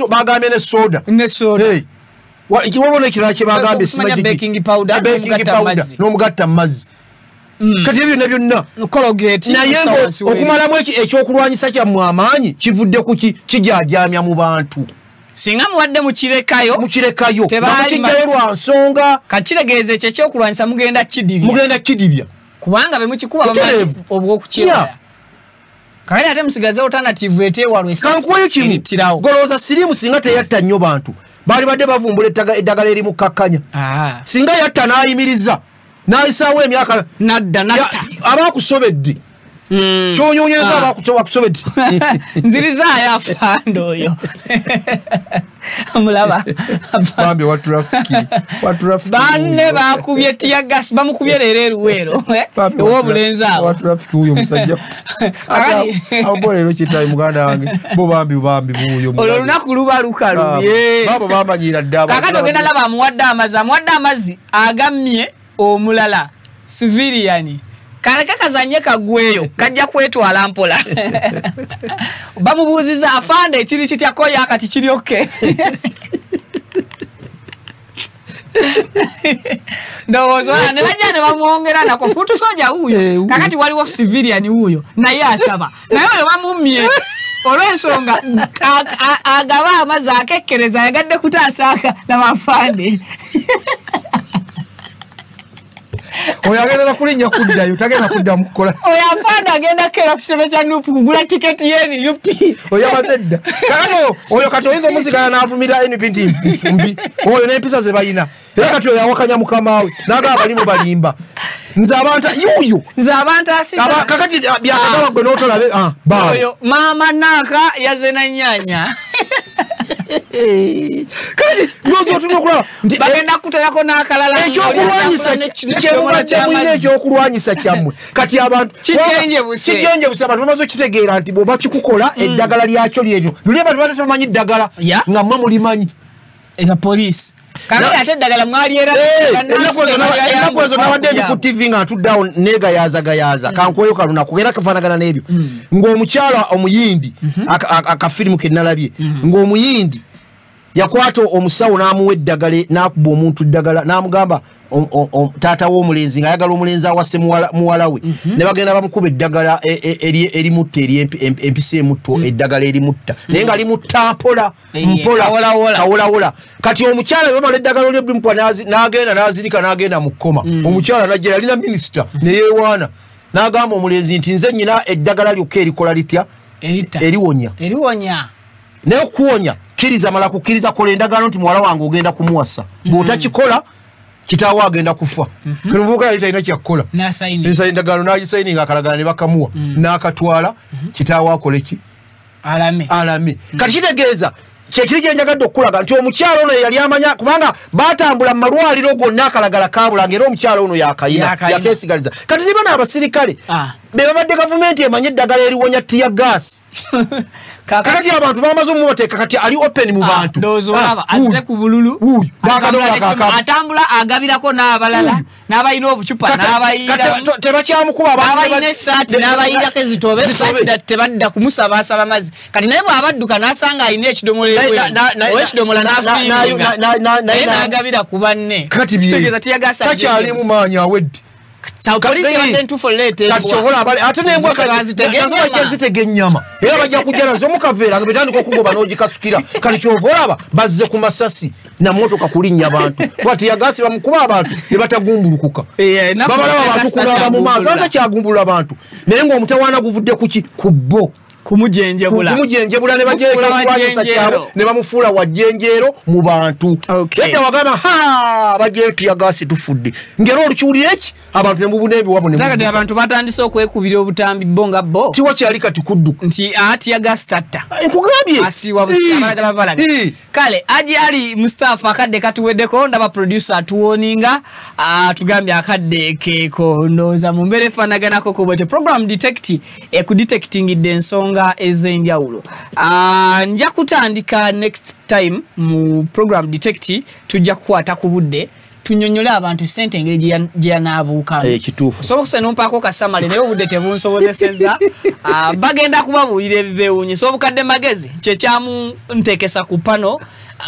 bagambye ne soda Ikiwabona ekirala kye bagambye baking powder n'omugatta mazzi. Kati ebyo nabyo nna naye okumalamu ekyokulwanyisa kyammwe amaanyi kivudde ku kijaajamya mu bantu. Singa muwadde mukirekayo mukijjayo lwa nsonga kakitegeeza ekyo ekyokulwanyisa mugenda kidibya kubanga be mukikuba bamanyi obw'okukyewala. Kakati ate musigaze alternative eteewalwa esitirawo. Golooza siriimu singa teyatta nnyo bantu baali badde bavumbula eddagala eri mu kakkanya. Singa yatta n'ayimiriza n'ayisaawo emyaka natta abaakusobedde kyonyonyeza abakusobedde nzirizaayo afando oyo mulaba bambi wa traffic banne bakubye tiyagas bamukubye leero eruweero ew'obulenzi abo wa traffic huyo musajja abo leero kitayi muganda wange bo bambi buuyo olwo olunaku luba lukalubye babo bamanyira ddaba kakati ogenda laba amuwadde amazzi agammye omulala civilian kaleka kazanye kagweyo kajja kwetwala mpola bamubuuziza afande ekiri kityako yakati kiri oke ndowooza ne bajja ne bamwongera nako futu soja huyo kakati waliwo civilian huyo naye asaba naye oyo bamumye olw'ensonga agaba amazzi akekkereza yagadde kutaasaka n'amafande oyo agenda kulinnya kuddayo tagenda kudda mu kukola oyo afande agenda kera ku kitebe kya nupu kugula tiketi yeni UP oyo amaze dda kakano oyo kati oyinza omusigala n'avumira NP nti nfumbi oyo n'empisa ze balina era kati oyo awakanya mukamawe n'agaba balimu balimba nze abantu yuyo nze abantu asika kakati byakagaba gwe n'otolabe oyo maama Nanka yaze na nnyanya kati ndozi otuno kulaba bagenda kuterako n'akalala ekyokulwanyisa kyammwe kati abantu kigenje busa abantu bamaze okitegeera nti bw'oba kikukola eddagala lyakyo lyeryo luli abantu batamanyi eddagala nga mmwe mulimanyi eba poliisi kakati ate eddagala mwaliera ennaku ezo nawadde ndi ku TV nga ntuddeawo neegayaaza kankweyo kalunaku era kafaanagana n'ebyo ng'omukyala omuyindi akafirimu ke nalabye ng'omuyindi yakwata omusawo n'amuwa eddagala n'akuba omuntu eddagala n'amugamba taata w'omulenzi ng'ayagala omulenzi awase muwala we ne bagenda bamukuba eddagala erimutta empisa emutto eddagala erimutta naye nga limutta mpola kawolawola kati omukyala bamala eddagala olyebimukuba n'agenda n'azirika n'agenda mu kkoma omukyala najja yalina minisita ne yeewaana n'agamba omulenzi nti nze nnyina eddagala lyokka erikola litya eriwonya naye okuwonya kkiriza mala kukkiriza kola endagaano nti muwala wange ogenda kumuwasa bw'otakikola kitaawo agenda kufa kati omuvubuka yali talina kyakkola endagaano n'agisayininga akalagala ne bakamuwa n'akatwala kitaawo akole ki alame kati kitegeeza kyekiri gye njagadde okukulaga nti omukyalo ono yali amanya kubanga baatambula mu malwaliro gonna akalagala kaabulanga era omukyalo ono yakayina yakeesigaliza kati ne bano abasirikale be babadde gavumenti emanye eddagala eriwonya tiya gaasi kakati abantu bamaze omubateeka kati ali open mu bantu azze ku bululu atambula agabirako n'abalala n'abalina obucupa tebakyamukuba abalina essaati n'abayirako ezitobe essaati tebadda kumusabaasaba mazzi kati naye bw'abadduka n'asanga alina ekidomola ow'ekidomola n'afiiringa naye n'agabira ku banne kitegeeza tiyagasakakyali mu maanyi awedde polisi yabadde ntuufu ate nembwazitega ennyama era bajja kujja nazo mukaveera nga betandika okugoba n'ogikasukira kati kyova olaba bazze ku masasi namotoka kulinnya abantu kuba tiyagasi bamukuba abantu ne batagumbulukuka babalaba abantu kunaaba mu maaso ate kyagumbulula abantu naye ng'omutawaana guvudde kuki ku bo kumujenjebula ne bajeekalwanyisa kyabwe ne bamufuula wajjenjeero mu bantu edda wagamba bajeyo tiyagasi tufudde ngera olukiwulira eki abantu ne mubuna ebiwabo abantu batandise okwekubira obutambi bo nga bo tiwa kyali kati kudduka nti tiyagasi tatta nkugambye asiwa busiabalagala balaga kale aji ali Mustafa akadde katuweddeko ndaba producer atuwoninga tugambye akadde keeko ndowooza mu mbeera efaanaganako ko bwete program detect ekudetectingidde ensonga ezenjawulo nja kutandika next time mu program detect tujja kukwata ku budde tunyonyole abantu sente engeri gye yanaabuukamu sobokusa nompaako kasamale naye obudde tebunsobozesezza bagenda kubabuulira ebibeewuunyi so obukadde magezi kyekyamu nteekesa ku pano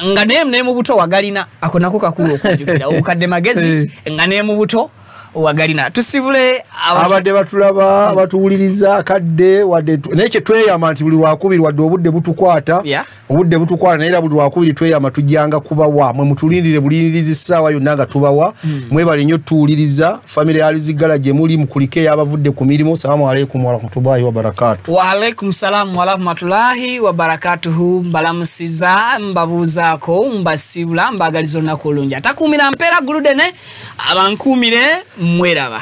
nga ne mu buto wagalina ako nako kakulu okujukira okadde magezi nga ne mu buto wagalina tusibule abadde batulaba batuwuliriza kadde wadde nekye tweyama nti buli wakubiri wadde obudde butukwata obudde butukwata naye buli wakubiri tweyama tujjanga kubawa mwe mutulindire bulindirizi ssaawa yonna nga tubawa mwebale nnyo tuwuliriza family alizigala gye muli mukulike y'abavudde ku mirimu. Salaamu alaikum warahmatullahi wabarakatuh. Wa alaikum salaam warahmatullahi wabarakatuhu. Mbalamusiza mbabuuzaako mbasibula mbagaliza olunaku olungi atakuumira mpeera guludene abankuumire mweraba.